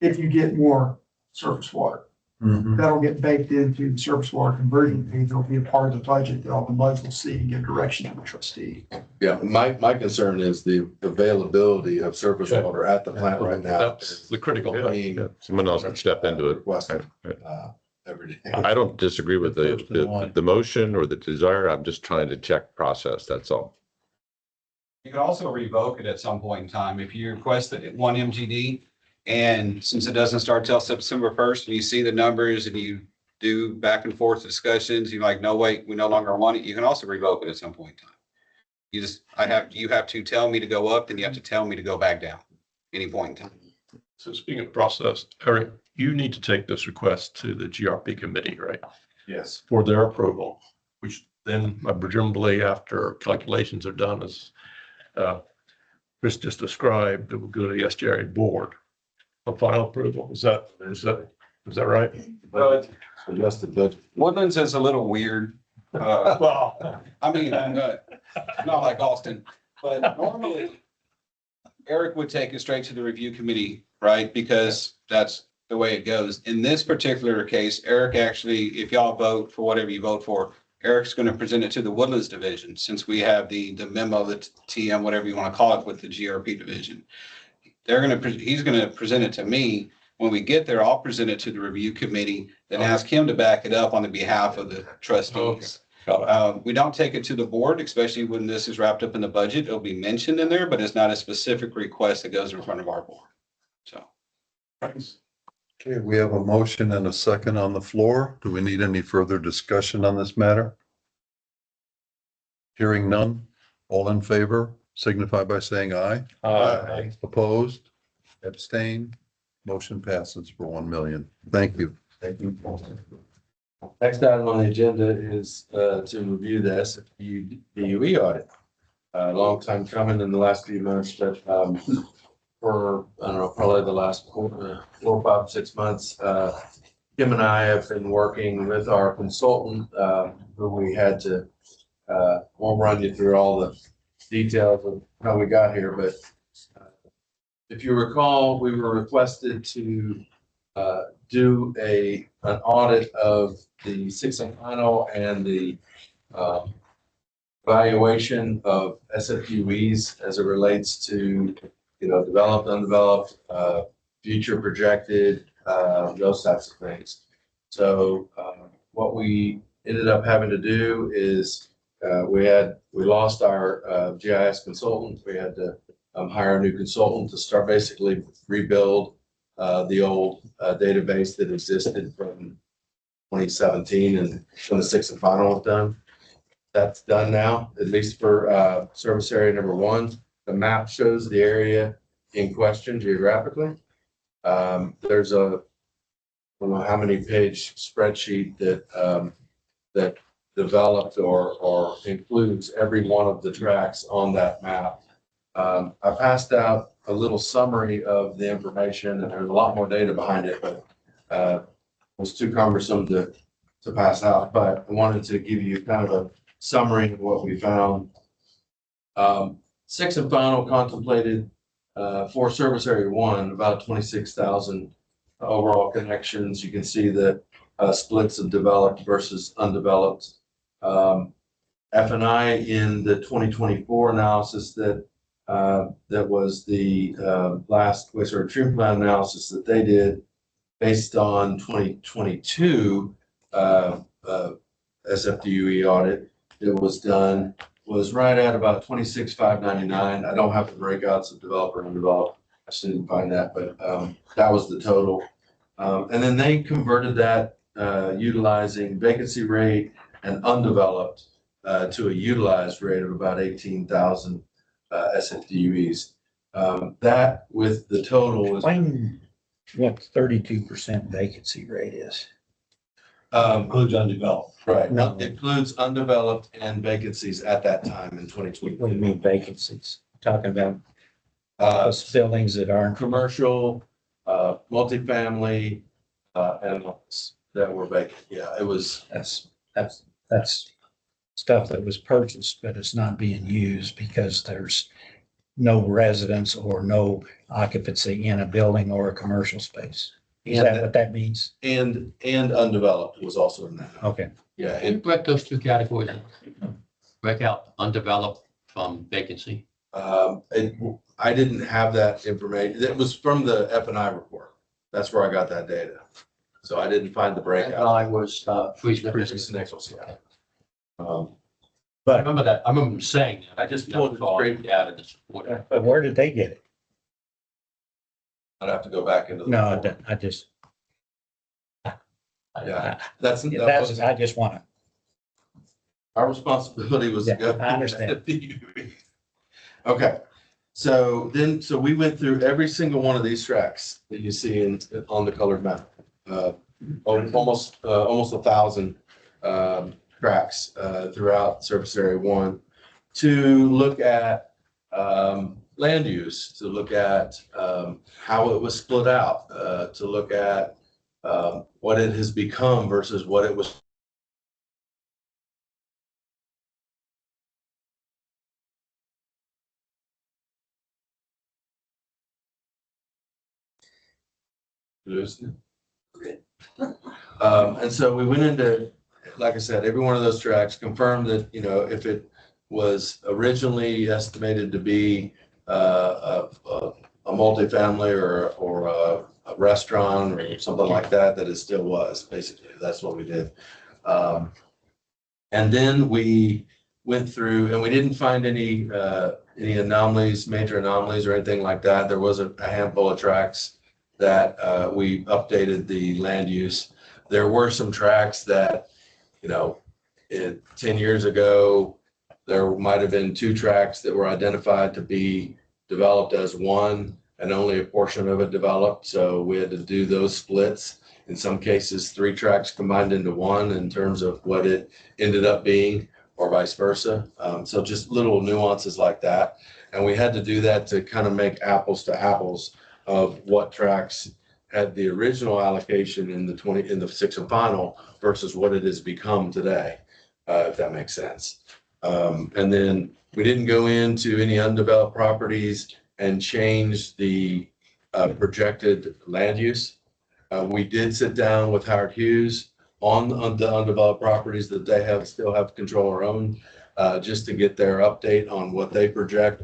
If you get more surface water. Mhm. That'll get baked into the surface water conversion fee. It'll be a part of the budget that all the MUDs will see and give direction to the trustee. Yeah, my concern is the availability of surface Okay. water at the plant right now. That's the critical thing. Yeah, someone else can step into it. Requested, every day. I don't disagree with the motion or the desire. I'm just trying to check process. That's all. You can also revoke it at some point in time. If you request it at one MGD, and since it doesn't start till September 1st, and you see the numbers and you do back and forth discussions, you're like, no, wait, we no longer want it, you can also revoke it at some point in time. You have to tell me to go up, then you have to tell me to go back down, any point in time. So speaking of process, Eric, you need to take this request to the GRP committee, right? Yes. For their approval, which then presumably after calculations are done, as Chris just described, it will go to the SGRA board for final approval. Is that right? Adjusted budget. Woodlands is a little weird. Well, I mean, not like Austin, but normally Eric would take it straight to the review committee, right? Because that's the way it goes. In this particular case, Eric actually, if y'all vote for whatever you vote for, Eric's going to present it to the Woodlands division, since we have the memo, the TM, whatever you want to call it, with the GRP division. He's going to present it to me. When we get there, I'll present it to the review committee, then ask him to back it up on the behalf of the trustees. We don't take it to the board, especially when this is wrapped up in the budget. It'll be mentioned in there, but it's not a specific request that goes in front of our board. So. Okay, we have a motion and a second on the floor. Do we need any further discussion on this matter? Hearing none, all in favor, signify by saying aye. Aye. Opposed, abstain, motion passes for 1 million. Thank you. Thank you. Next item on the agenda is to review the SFU DUE audit. Long time coming in the last few months, but for, I don't know, probably the last 4, 5, 6 months, Kim and I have been working with our consultant, who we had to, won't run you through all the details of how we got here, but if you recall, we were requested to do an audit of the 6 and final and the evaluation of SFUEs as it relates to, developed, undeveloped, future projected, those types of things. So what we ended up having to do is we lost our GIS consultant. We had to hire a new consultant to start basically rebuild the old database that existed from 2017 and when the 6 and final was done. That's done now, at least for service area number 1. The map shows the area in question geographically. There's I don't know how many page spreadsheet that developed or includes every one of the tracks on that map. I passed out a little summary of the information, and there's a lot more data behind it, but it was too cumbersome to pass out. But I wanted to give you kind of a summary of what we found. 6 and final contemplated for service area 1 about 26,000 overall connections. You can see the splits of developed versus undeveloped. F&I in the 2024 analysis that was the last wastewater treatment plant analysis that they did based on 2022 SFDUE audit that was done was right at about 26,599. I don't have the breakouts of developed or undeveloped. I just didn't find that, but that was the total. And then they converted that utilizing vacancy rate and undeveloped to a utilized rate of about 18,000 SFDUEs. That with the total was Explain what 32% vacancy rate is. Includes undeveloped. Right. No, it includes undeveloped and vacancies at that time in 2020. What do you mean vacancies? Talking about office buildings that aren't. Commercial, multifamily, and office that were vacant. Yeah, it was. That's stuff that was purchased, but it's not being used because there's no residence or no occupancy in a building or a commercial space. Is that what that means? And undeveloped was also in that. Okay. Yeah, Can you break those two categories? Break out undeveloped from vacancy? I didn't have that information. It was from the F&I report. That's where I got that data. So I didn't find the breakout. I was, freeze. Yeah. I But, remember that, I remember them saying that, I just never Pulled it saw straight. it added to support it. but where did they get it? I'd have to go back into the. No, report. I just, Yeah, that's, that that's, was, I just want to, our responsibility was to Yeah, go. I understand. Okay, so we went through every single one of these tracks that you see on the colored map. Almost 1,000 tracks throughout surface area 1 to look at land use, to look at how it was split out, to look at what it has become versus what it was. And so we went into, like I said, every one of those tracks, confirmed that, if it was originally estimated to be a multifamily or a restaurant or something like that, that it still was, basically. That's what we did. And then we went through and we didn't find any anomalies, major anomalies or anything like that. There was a handful of tracks that we updated the land use. There were some tracks that, 10 years ago, there might have been 2 tracks that were identified to be developed as one and only a portion of it developed. So we had to do those splits. In some cases, 3 tracks combined into one in terms of what it ended up being or vice versa. So just little nuances like that. And we had to do that to kind of make apples to apples of what tracks had the original allocation in the 6 and final versus what it has become today, if that makes sense. And then we didn't go into any undeveloped properties and change the projected land use. We did sit down with Howard Hughes on the undeveloped properties that they still have control or own, just to get their update on what they project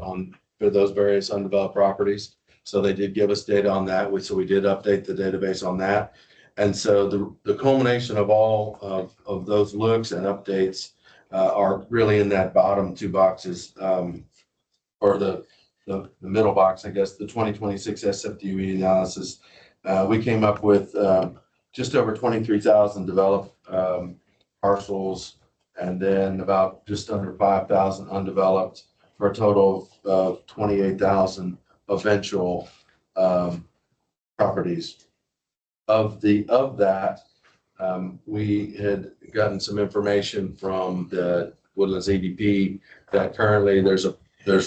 for those various undeveloped properties. So they did give us data on that. So we did update the database on that. And so the culmination of all of those looks and updates are really in that bottom 2 boxes, or the middle box, I guess, the 2026 SFDUE analysis. We came up with just over 23,000 developed parcels, and then about just under 5,000 undeveloped, for a total of 28,000 eventual properties. Of that, we had gotten some information from the Woodlands EDP that currently there's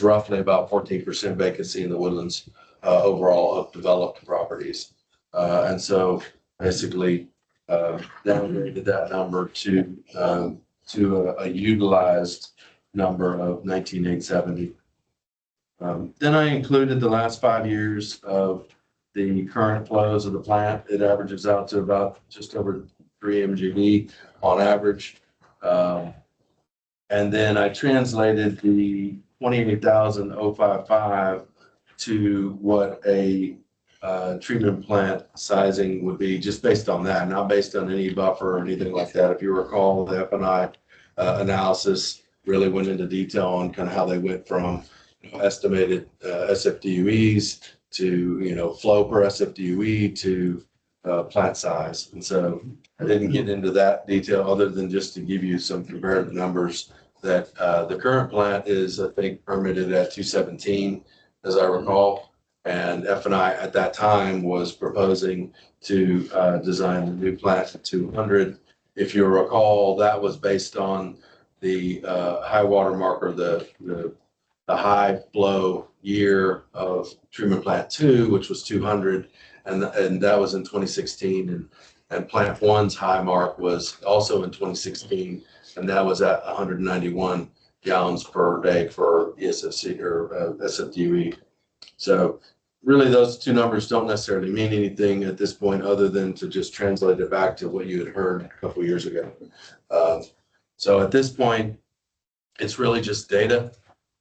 roughly about 14% vacancy in the Woodlands overall of developed properties. And so basically downgraded that number to a utilized number of 19,870. Then I included the last 5 years of the current flows of the plant. It averages out to about just over 3 mgv on average. And then I translated the 28,055 to what a treatment plant sizing would be, just based on that, not based on any buffer or anything like that. If you recall, the F&I analysis really went into detail on kind of how they went from estimated SFDUEs to flow per SFDUE to plant size. And so I didn't get into that detail other than just to give you some comparative numbers that the current plant is, I think, permitted at 217, as I recall. And F&I at that time was proposing to design the new plant at 200. If you recall, that was based on the high water mark, or the high flow year of treatment plant 2, which was 200, and that was in 2016. And plant 1's high mark was also in 2016, and that was at 191 gallons per day for ESFC or SFDUE. So really, those two numbers don't necessarily mean anything at this point, other than to just translate it back to what you had heard a couple years ago. So at this point, it's really just data,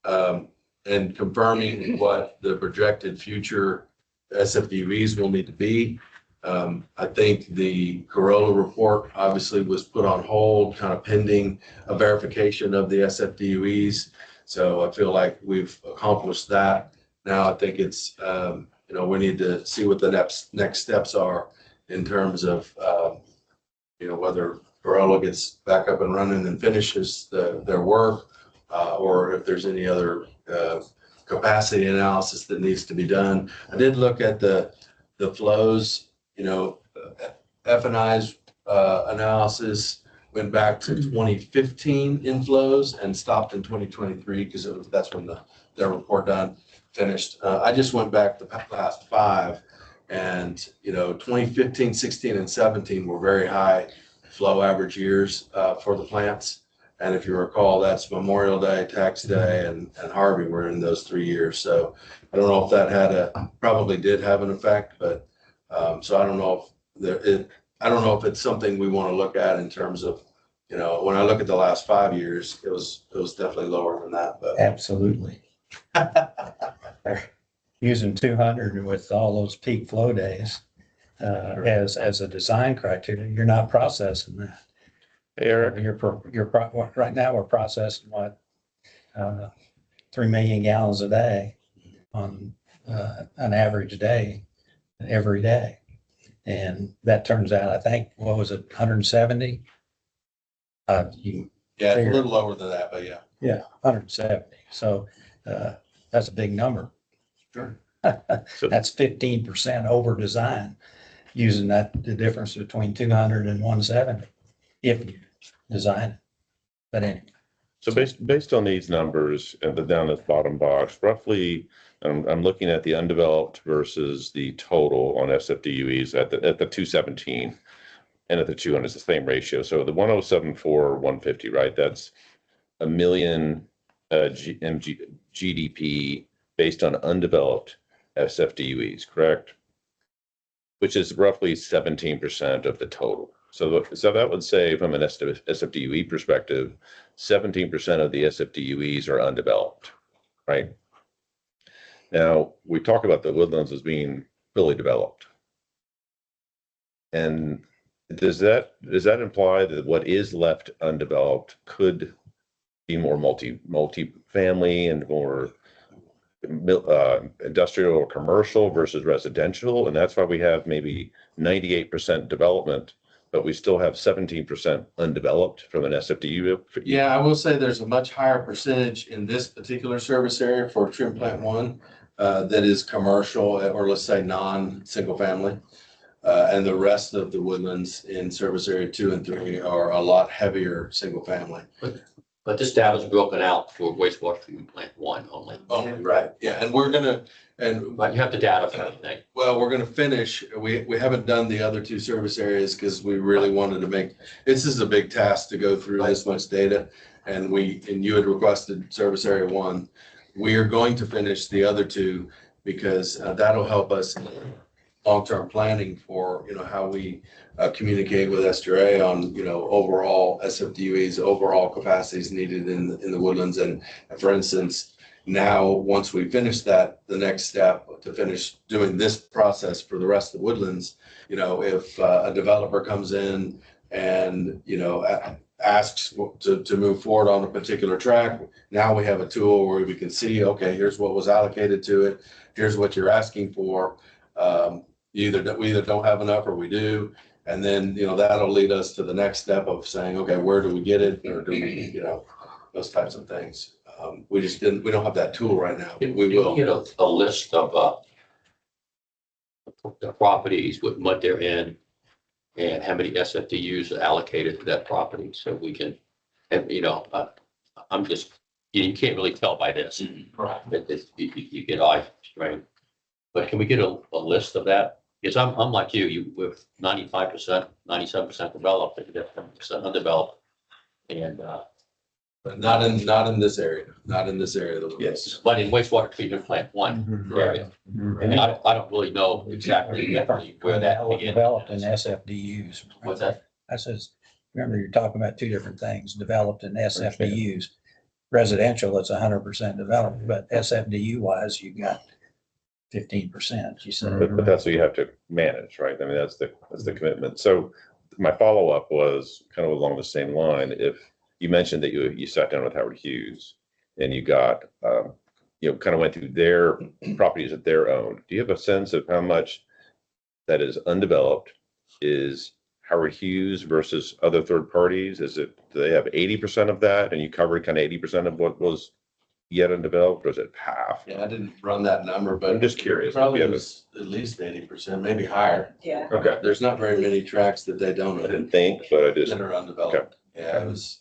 and confirming what the projected future SFDUEs will need to be. I think the Corolla report obviously was put on hold, kind of pending a verification of the SFDUEs. So I feel like we've accomplished that. Now I think it's, we need to see what the next steps are in terms of, whether Corolla gets back up and running and finishes their work, or if there's any other capacity analysis that needs to be done. I did look at the flows, F&I's analysis went back to 2015 inflows and stopped in 2023 because that's when their report finished. I just went back the last 5, and 2015, 16, and 17 were very high flow average years for the plants. And if you recall, that's Memorial Day, Tax Day, and Harvey were in those 3 years. So I don't know if that probably did have an effect, but so I don't know if it's something we want to look at in terms of, when I look at the last 5 years, it was definitely lower than that, but. Absolutely. Using 200 with all those peak flow days as a design criteria, you're not processing that. Eric, Right now, we're processing 3 million gallons a day on an average day, every day. And that turns out, I think, what was it, 170? Yeah, it's a little lower than that, but yeah. Yeah, 170. So that's a big number. Sure. That's 15% over design, using the difference between 200 and 170, if you design it. But anyway. so based on these numbers and down at the bottom box, roughly, I'm looking at the undeveloped versus the total on SFDUEs at the 217 and at the 200, it's the same ratio. So the 1074, 150, right? That's a million GDP based on undeveloped SFDUEs, correct? Which is roughly 17% of the total. So that would say, from an SFDUE perspective, 17% of the SFDUEs are undeveloped, right? Now, we talk about the woodlands as being fully developed. And does that imply that what is left undeveloped could be more multi-family and more industrial or commercial versus residential? And that's why we have maybe 98% development, but we still have 17% undeveloped from an SFDU. Yeah, I will say there's a much higher percentage in this particular service area for Trim Plant 1 that is commercial, or let's say non-single family. And the rest of the woodlands in service area 2 and 3 are a lot heavier single family. But this data is broken out for wastewater treatment plant 1 only. Oh, right. Yeah, and But you have the data for everything. well, we're gonna finish. We haven't done the other 2 service areas because we really wanted to this is a big task to go through this much data. And you had requested service area 1. We are going to finish the other 2 because that'll help us in long-term planning for, how we communicate with SDRA on, overall SFDUEs, overall capacities needed in the woodlands. And for instance, now, once we finish that, the next step to finish doing this process for the rest of the woodlands, if a developer comes in and, asks to move forward on a particular track, now we have a tool where we can see, okay, here's what was allocated to it. Here's what you're asking for. We either don't have enough or we do. And then, that'll lead us to the next step of saying, okay, where do we get it? Or do we, those types of things. We don't have that tool right now. We will. Get a list of the properties with what they're in and how many SFDUs are allocated to that property. So we can, and I'm just, you can't really tell by this. Right. You get eye strain. But can we get a list of that? Because I'm like you with 95%, 97% developed, and 10% undeveloped. And But not in this area, not in this area. Yes. But in wastewater treatment plant one area. And I don't really know exactly where that began. Developed in SFDUs. What's that? I says, remember, you're talking about two different things, developed in SFDUs. Residential, it's 100% developed, but SFDU wise, you got 15%, you said. But that's what you have to manage, right? I mean, that's the commitment. So my follow-up was kind of along the same line. If you mentioned that you sat down with Howard Hughes and you got, kind of went through their properties that they're owned. Do you have a sense of how much that is undeveloped is Howard Hughes versus other third parties? Do they have 80% of that and you covered kind of 80% of what was yet undeveloped, or is it half? Yeah, I didn't run that number, but. I'm just curious. Probably was at least 80%, maybe higher. Yeah. Okay. There's not very many tracks that they don't I own didn't think, but I just, that are undeveloped. Yeah, it was,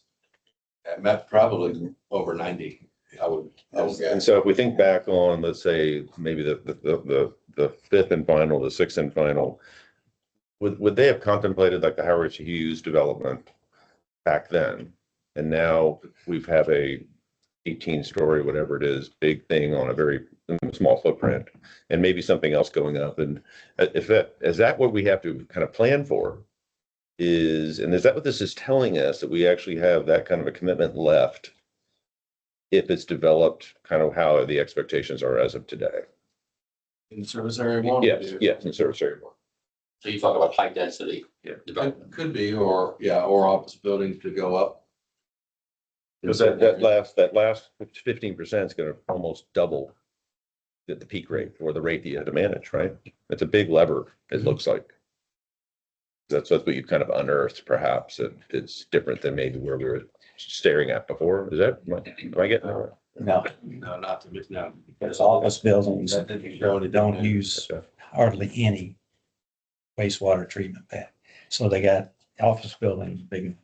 I met probably over 90. I would and guess. so if we think back on, let's say, maybe the fifth and final, the sixth and final, would they have contemplated like the Howard Hughes development back then? And now we've have a 18-story, whatever it is, big thing on a very small footprint, and maybe something else going up. And is that what we have to kind of plan for? Is that what this is telling us, that we actually have that kind of a commitment left if it's developed kind of how the expectations are as of today? In service area one? Yes, in service area one. So you talk about high density Yeah. development. Could be, or office buildings to go up. Because that last 15% is going to almost double the peak rate or the rate that you have to manage, right? It's a big lever, it looks like. That's what you've kind of unearthed, perhaps. It's different than maybe where we were staring at before. Am I getting that right? No, No, not to, no. because office buildings That didn't show anything. don't use hardly any wastewater treatment plant. So they got office buildings, big,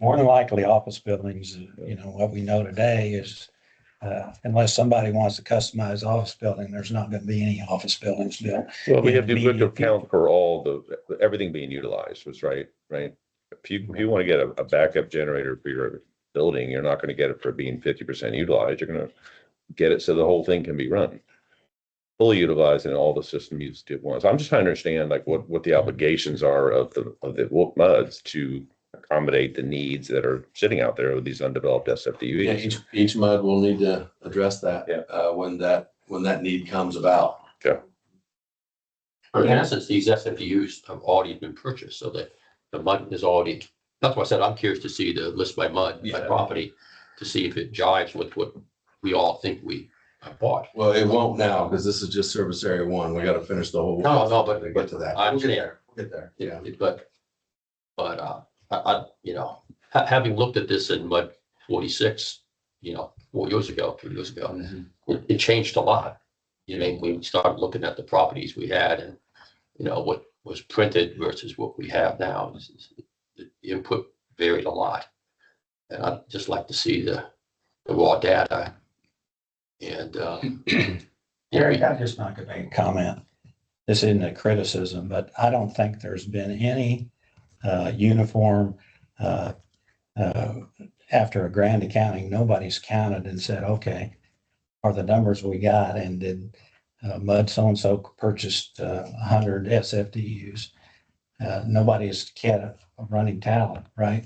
more than likely office buildings, what we know today is, unless somebody wants to customize office building, there's not going to be any office buildings built. Well, we have to Yeah, look to account for everything being utilized, was right? If you want to get a backup generator for your building, you're not going to get it for being 50% utilized. You're going to get it so the whole thing can be run, fully utilized, and all the system used at once. I'm just trying to understand like what the obligations are of the MUDs to accommodate the needs that are sitting out there with these undeveloped Yeah, SFDUs. each MUD will need to address that. Yeah. When that need comes about. In essence, these SFDUs have already been purchased, so that the MUD is already, that's why I said I'm curious to see the list by MUD, by Yeah. property, to see if it jives with what we all think we bought. Well, it won't now, because this is just service area one. We gotta finish the whole. No, but- To get to that. I We'll get understand. there. We'll get there. Yeah. But having looked at this in MUD 46, 4 years ago, 3 years ago, it changed a lot. We started looking at the properties we had and, what was printed versus what we have now. The input varied a lot. And I'd just like to see the raw data. And, Gary, I'm just not going to make a comment. This isn't a criticism, but I don't think there's been any uniform after a grand accounting. Nobody's counted and said, okay, are the numbers we got, and did MUD so-and-so purchased 100 SFDUs? Nobody's kept a running tally, right?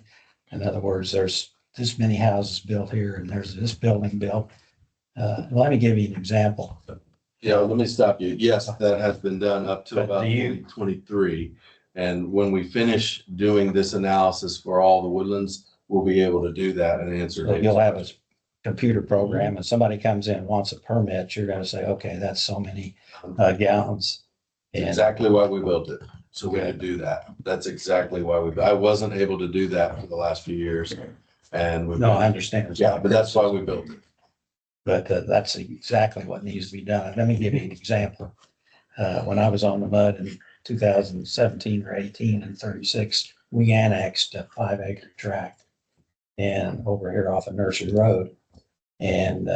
In other words, there's this many houses built here and there's this building built. Let me give you an example. Yeah, let me stop you. Yes, that has been done up to But about do you- 2023. And when we finish doing this analysis for all the woodlands, we'll be able to do that and answer. So you'll have a computer program and somebody comes in and wants a permit, you're gonna say, okay, that's so many gallons. And Exactly why we built it. So we could do that. That's exactly why I wasn't able to do that for the last few years. And we. no, I understand. Yeah, but that's why we built it. But that's exactly what needs to be done. Let me give you an example. When I was on the MUD in 2017 or 18 and 36, we annexed a 5-acre tract and over here off of Nursery Road. And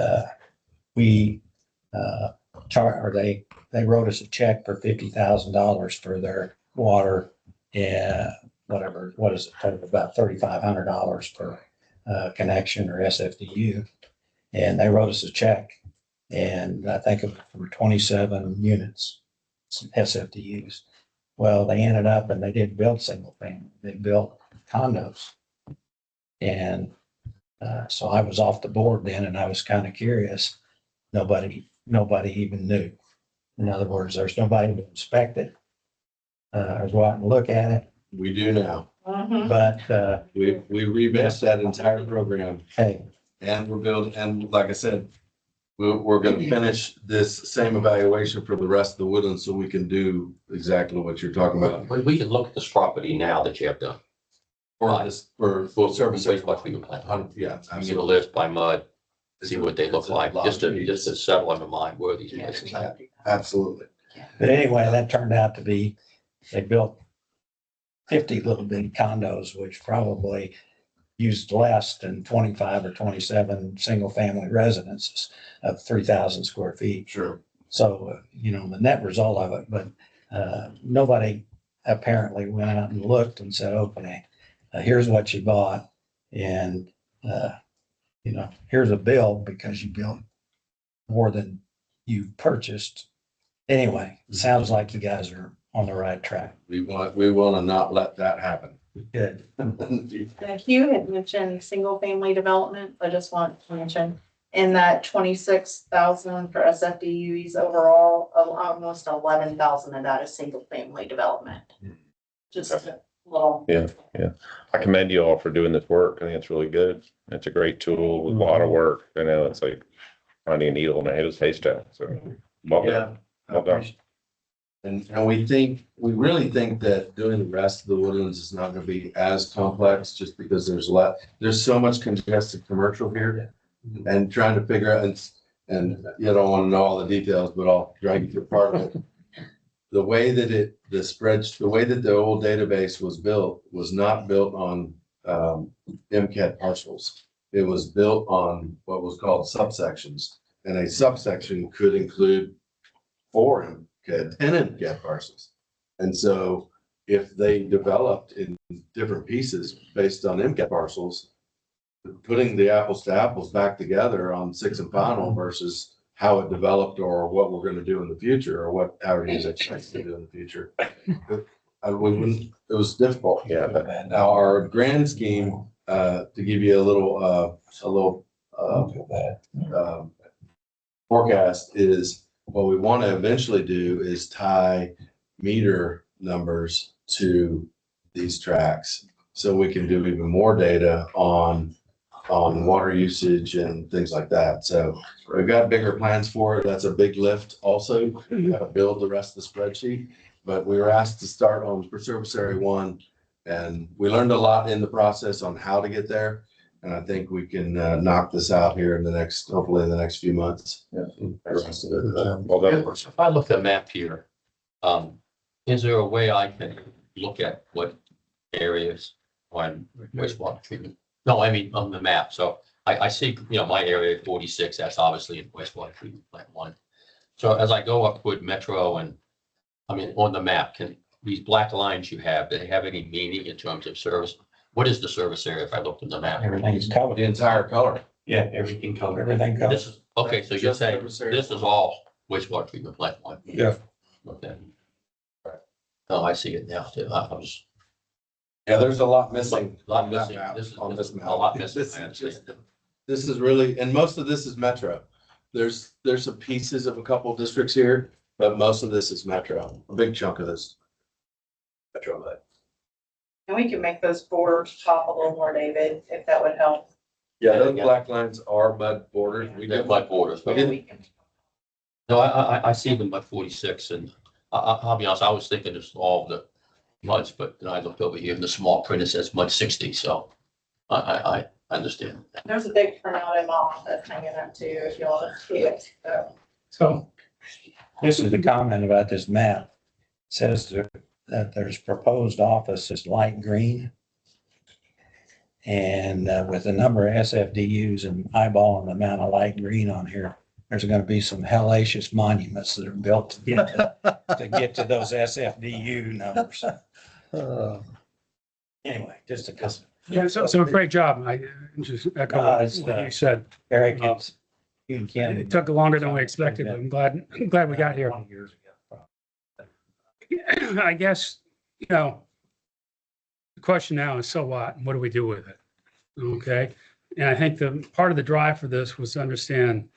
they wrote us a check for $50,000 for their water and whatever, what is it, about $3,500 per connection or SFDU. And they wrote us a check, and I think it was for 27 units, SFDUs. Well, they ended up and they didn't build single family, they built condos. And so I was off the board then, and I was kind of curious. Nobody even knew. In other words, there's nobody to inspect it, or go out and look at it. We do now. But We revamped that entire program hey, and we're building, and like I said, we're gonna finish this same evaluation for the rest of the Woodlands so we can do exactly what you're talking about. We can look at this property now that you have done. For this, for full service. Wastewater treatment plant. Yeah, I See mean, the list by mud, see what they look It's a like, lot just of to trees. settle in the mind where these places are. absolutely. but anyway, that turned out to be, they built 50 little bitty condos, which probably used less than 25 or 27 single family residences of 3,000 square feet. Sure. So, the net result of it, but nobody apparently went out and looked and said, okay, here's what you bought. And, here's a bill because you built more than you purchased. Anyway, it sounds like you guys are on the right track. We want to not let that happen. Good. Hugh had mentioned single family development. I just want to mention in that 26,000 for SFDUs overall, almost 11,000 of that is single family development. Just a little. Yeah. I commend you all for doing this work. I think it's really good. It's a great tool, with a lot of work. I know it's like finding a needle in a haystack. So, well done. Well done. And we really think that doing the rest of the Woodlands is not gonna be as complex just because there's so much congested commercial here. And trying to figure out, and you don't want to know all the details, but I'll drag you through part of it. The way that the way that the old database was built was not built on MCAT parcels. It was built on what was called subsections. And a subsection could include 4 MCAT, 10 MCAT parcels. And so if they developed in different pieces based on MCAT parcels, putting the apples to apples back together on 6 and final versus how it developed or what we're going to do in the future or how it is expected to do in the future. It was difficult. Yeah. Now, our grand scheme, to give you a little forecast is what we want to eventually do is tie meter numbers to these tracks. So we can do even more data on water usage and things like that. So we've got bigger plans for it. That's a big lift also, to build the rest of the spreadsheet. But we were asked to start on for Service Area 1, and we learned a lot in the process on how to get there. And I think we can knock this out here hopefully in the next few months. Yeah. Well done. If I look at the map here, is there a way I can look at what areas on wastewater treatment? No, I mean, on the map. So I see, my area 46, that's obviously in wastewater treatment plant 1. So as I go up with Metro and, on the map, can these black lines you have, do they have any meaning in terms of service? What is the service area if I looked at the map? Everything's covered. The entire color. Yeah, everything covered. Everything covered. This is, okay, so you're Just saying service area. this is all wastewater treatment plant 1? Yeah. Okay. Oh, I see it now too. I was. Yeah, there's a lot missing. A lot on that missing. map, This is on this map. a lot missing. This I is just- understand. This is really, and most of this is Metro. There's some pieces of a couple of districts here, but most of this is Metro. A big chunk of this. Metro, but And we can make those borders pop a little more, David, if that would help. yeah, those black lines are mud borders. We They're did mud borders, but Yeah, we can. no, I see them at 46 and I'll be honest, I was thinking it's all the muds, but then I looked over here and the small print, it says mud 60, so I understand. There's a big printout in my office hanging up too, if you want to see it. So this is the comment about this map. It says that there's proposed office is light green. And with the number of SFDUs and eyeballing the amount of light green on here, there's going to be some hellacious monuments that are built to get to those SFDU numbers. Anyway, just a comment. Yeah, so great job. I just echo it's, what you said. Eric, you and Ken. It took longer than we expected, but I'm glad we got here. 20 years ago. I guess, the question now is, so what? What do we do with it? Okay. And I think the part of the drive for this was to understand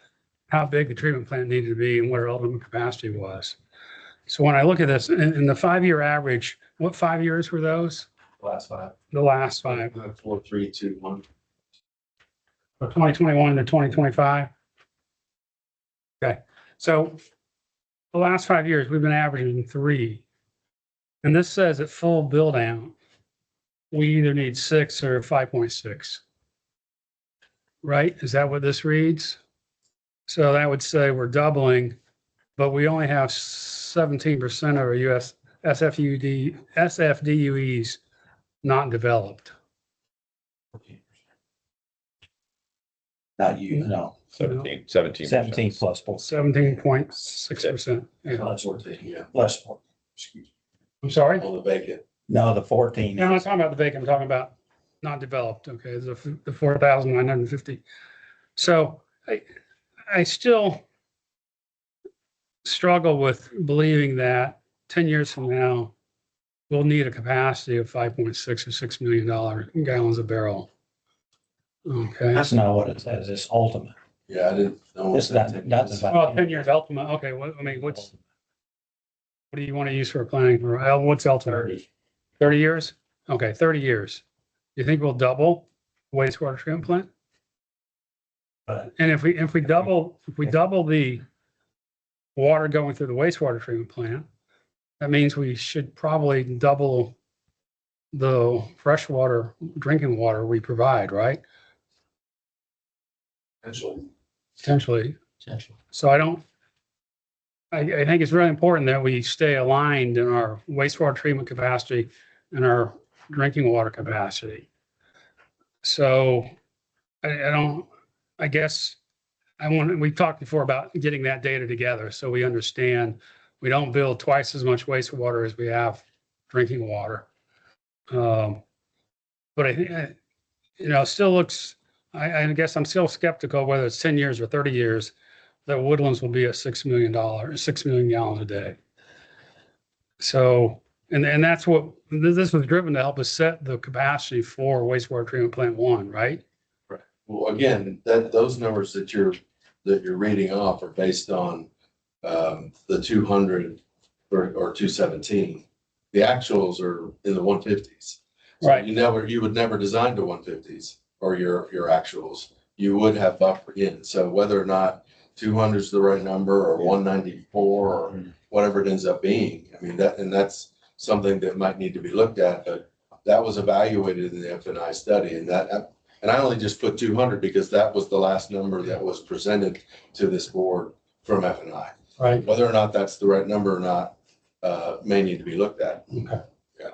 how big the treatment plant needed to be and what our ultimate capacity was. So when I look at this, in the 5-year average, what 5 years were those? Last five. The last 5, 4, 3, 2, 1. from 2021 to 2025? Okay, so the last 5 years, we've been averaging 3. And this says at full build out, we either need 6 or 5.6. Right? Is that what this reads? So that would say we're doubling, but we only have 17% of our US SFDUEs not developed. Not you, no, 17. 17 plus 4. 17.6%. That's 14, yeah. Plus 4. Excuse I'm sorry? me. On the vacant. No, the 14. No, I'm not talking about the vacant, I'm talking about not developed, okay, the 4,950. So I still struggle with believing that 10 years from now, we'll need a capacity of 5.6 or $6 million gallons a barrel. Okay, That's not what it says, it's ultimate. Yeah, I didn't know. It's not about. well, 10 years ultimate, okay, what do you want to use for planning for, what's ultimate? 30 years? Okay, 30 years. You think we'll double wastewater treatment plant? And if we double the water going through the wastewater treatment plant, that means we should probably double the freshwater drinking water we provide, right? Potentially. So I think it's really important that we stay aligned in our wastewater treatment capacity and our drinking water capacity. So I guess we talked before about getting that data together so we understand we don't build twice as much wastewater as we have drinking water. But I think, still looks, I guess I'm still skeptical whether it's 10 years or 30 years that Woodlands will be at $6 million, 6 million gallons a day. So, and that's what, this was driven to help us set the capacity for wastewater treatment plant 1, right? Right. Well, again, those numbers that you're reading off are based on the 200 or 217. The actuals are in the 150s. So Right. you would never design to 150s or your actuals. You would have buffer in. So whether or not 200 is the right number or 194 or whatever it ends up being, I mean, that's something that might need to be looked at, but that was evaluated in the F&I study, and I only just put 200 because that was the last number that was presented to this board from F&I. Right. Whether or not that's the right number or not may need to be looked at. Okay. Yeah.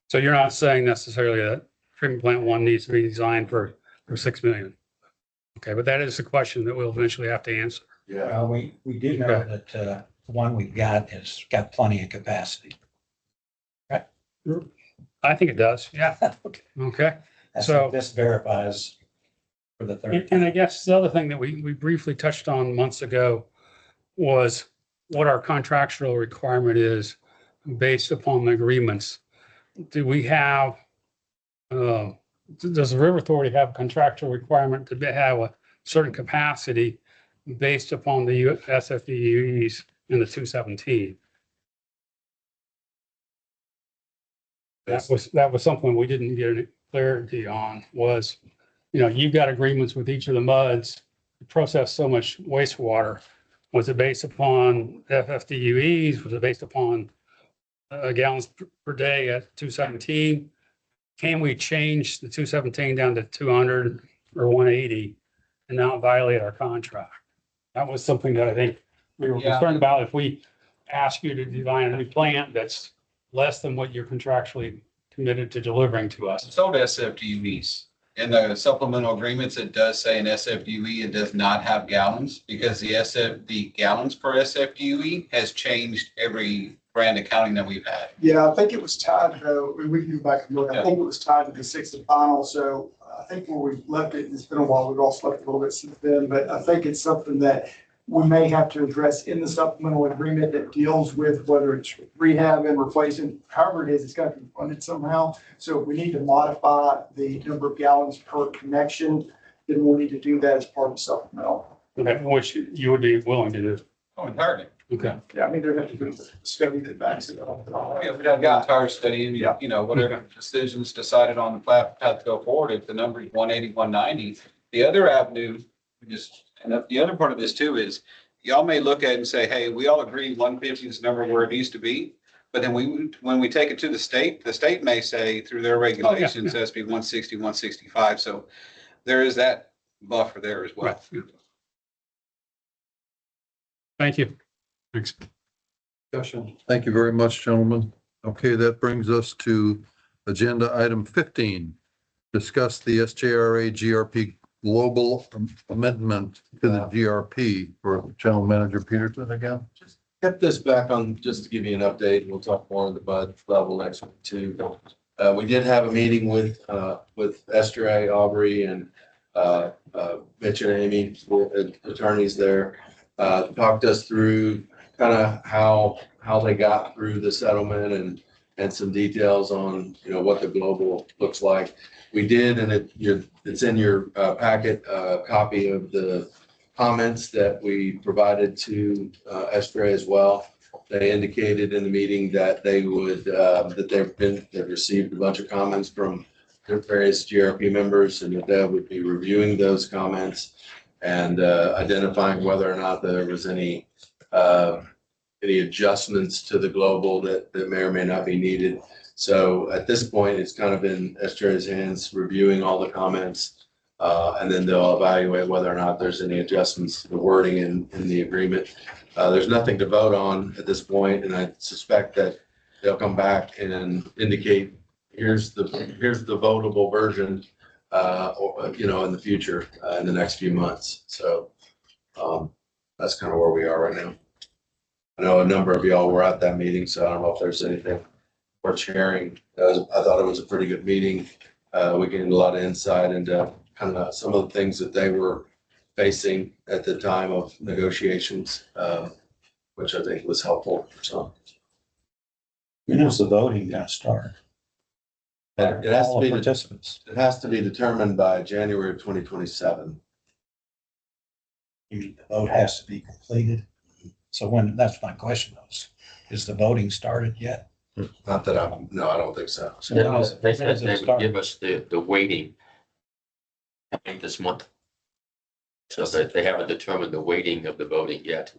So you're not saying necessarily that treatment plant 1 needs to be designed for 6 million. Okay, but that is a question that we'll eventually have to answer. Yeah. Well, we do know Okay. that the one we've got has got plenty of capacity. I think it does, yeah. Okay. Okay. And So- so this verifies for the third. And I guess the other thing that we briefly touched on months ago was what our contractual requirement is based upon the agreements. Do we have, does the River Authority have a contractual requirement to have a certain capacity based upon the SFDUEs in the 217? That was something we didn't get any clarity on was, you've got agreements with each of the MUDs to process so much wastewater. Was it based upon FFDUEs? Was it based upon gallons per day at 217? Can we change the 217 down to 200 or 180 and not violate our contract? That was something that I think we were Yeah. concerned about. If we ask you to design a new plant that's less than what you're contractually committed to delivering to us. Sold SFDUEs in the supplemental agreements, it does say in SFDUE, it does not have gallons because the gallons per SFDUE has changed every brand accounting that we've had. Yeah, I think it was tied, though, we can go back and look, I think it was tied to the sixth and final, so I think where we left it, it's been a while, we've all slept a little bit since then, but I think it's something that we may have to address in the supplemental agreement that deals with whether it's rehab and replacing, however it is, it's got to be funded somehow. So if we need to modify the number of gallons per connection, then we'll need to do that as part of the supplemental. Okay, which you would be willing to do. Oh, entirely. Okay. Yeah, I mean, there has to be a study that backs it up. Yeah, we'd have the entire study and, you know, whatever decisions decided on the path to go forward, if the number is 180, 190. The other avenue, and the other part of this too is y'all may look at it and say, hey, we all agree 150 is the number where it needs to be. But then when we take it to the state may say through their regulations, SB 160, 165. So there is that buffer there as well. Right. Thank you. Thanks. Discussion. Thank you very much, gentlemen. Okay, that brings us to agenda item 15. Discuss the SJRA GRP global amendment to the GRP for General Manager Peterson again. Kept this back on just to give you an update. We'll talk more on the bud level next week too. We did have a meeting with Esther A. Aubrey and Mitch and Amy, attorneys there. Talked us through kind of how they got through the settlement and some details on, you know, what the global looks like. We did, and it's in your packet, a copy of the comments that we provided to Esther as well. They indicated in the meeting that they would, that they've received a bunch of comments from their various GRP members and that they would be reviewing those comments and identifying whether or not there was any adjustments to the global that may or may not be needed. So at this point, it's kind of in SJ's hands reviewing all the comments. And then they'll evaluate whether or not there's any adjustments to the wording in the agreement. There's nothing to vote on at this point, and I suspect that they'll come back and indicate here's the votable version, or, you know, in the future, in the next few months. So that's kind of where we are right now. I know a number of y'all were at that meeting, so I don't know if there's anything worth sharing. I thought it was a pretty good meeting. We gained a lot of insight into kind of some of the things that they were facing at the time of negotiations, which I think was helpful for some. When is the voting gonna start? It has All to be, participants. it has to be determined by January of 2027. You mean the vote has to be completed? So when, that's my question is the voting started yet? Not that no, I don't think so. So when is- They when said does it they would start? give us the weighting, I think this month. So that they haven't determined the weighting of the voting yet.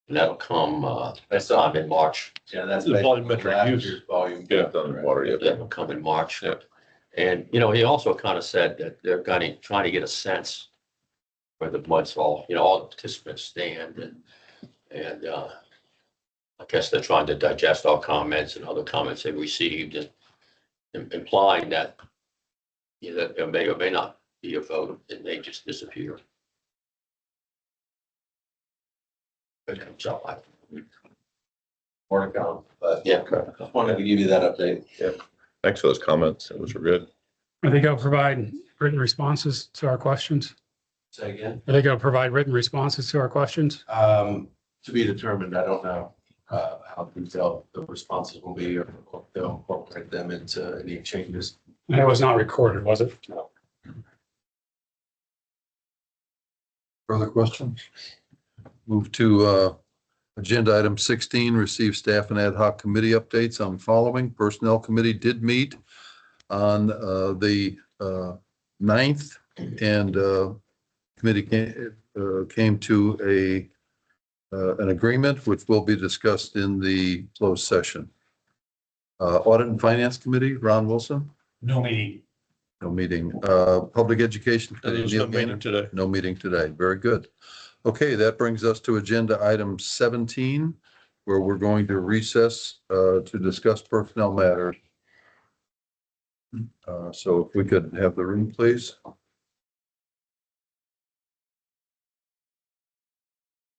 And that'll come, That's sometime in March. Yeah, that's The based on volumetric last use. year's volume. Yeah, on the water, yeah. That'll come in March. Yeah. And, you know, he also kind of said that they're kind of trying to get a sense where the mud's all, you know, all the participants stand and I guess they're trying to digest our comments and other comments they received and implying that, you know, there may or may not be a vote. It may just disappear. So More to come, but yeah. just wanted to give you that update. Thanks for those comments. Those were good. Are they going to provide written responses to our questions? Say again? Are they going to provide written responses to our questions? To be determined, I don't know how detailed the responses will be or if they'll incorporate them into any changes. It was not recorded, was it? Further questions? Move to agenda item 16, receive staff and ad hoc committee updates on following. Personnel Committee did meet on the 9th and committee came to an agreement which will be discussed in the closed session. Audit and Finance Committee, Ron Wilson? No meeting. No meeting. Public Education Committee, There's Neil no meeting Gaynor? today. No meeting today. Very good. Okay, that brings us to agenda item 17, where we're going to recess to discuss personnel matters. So if we could have the room, please.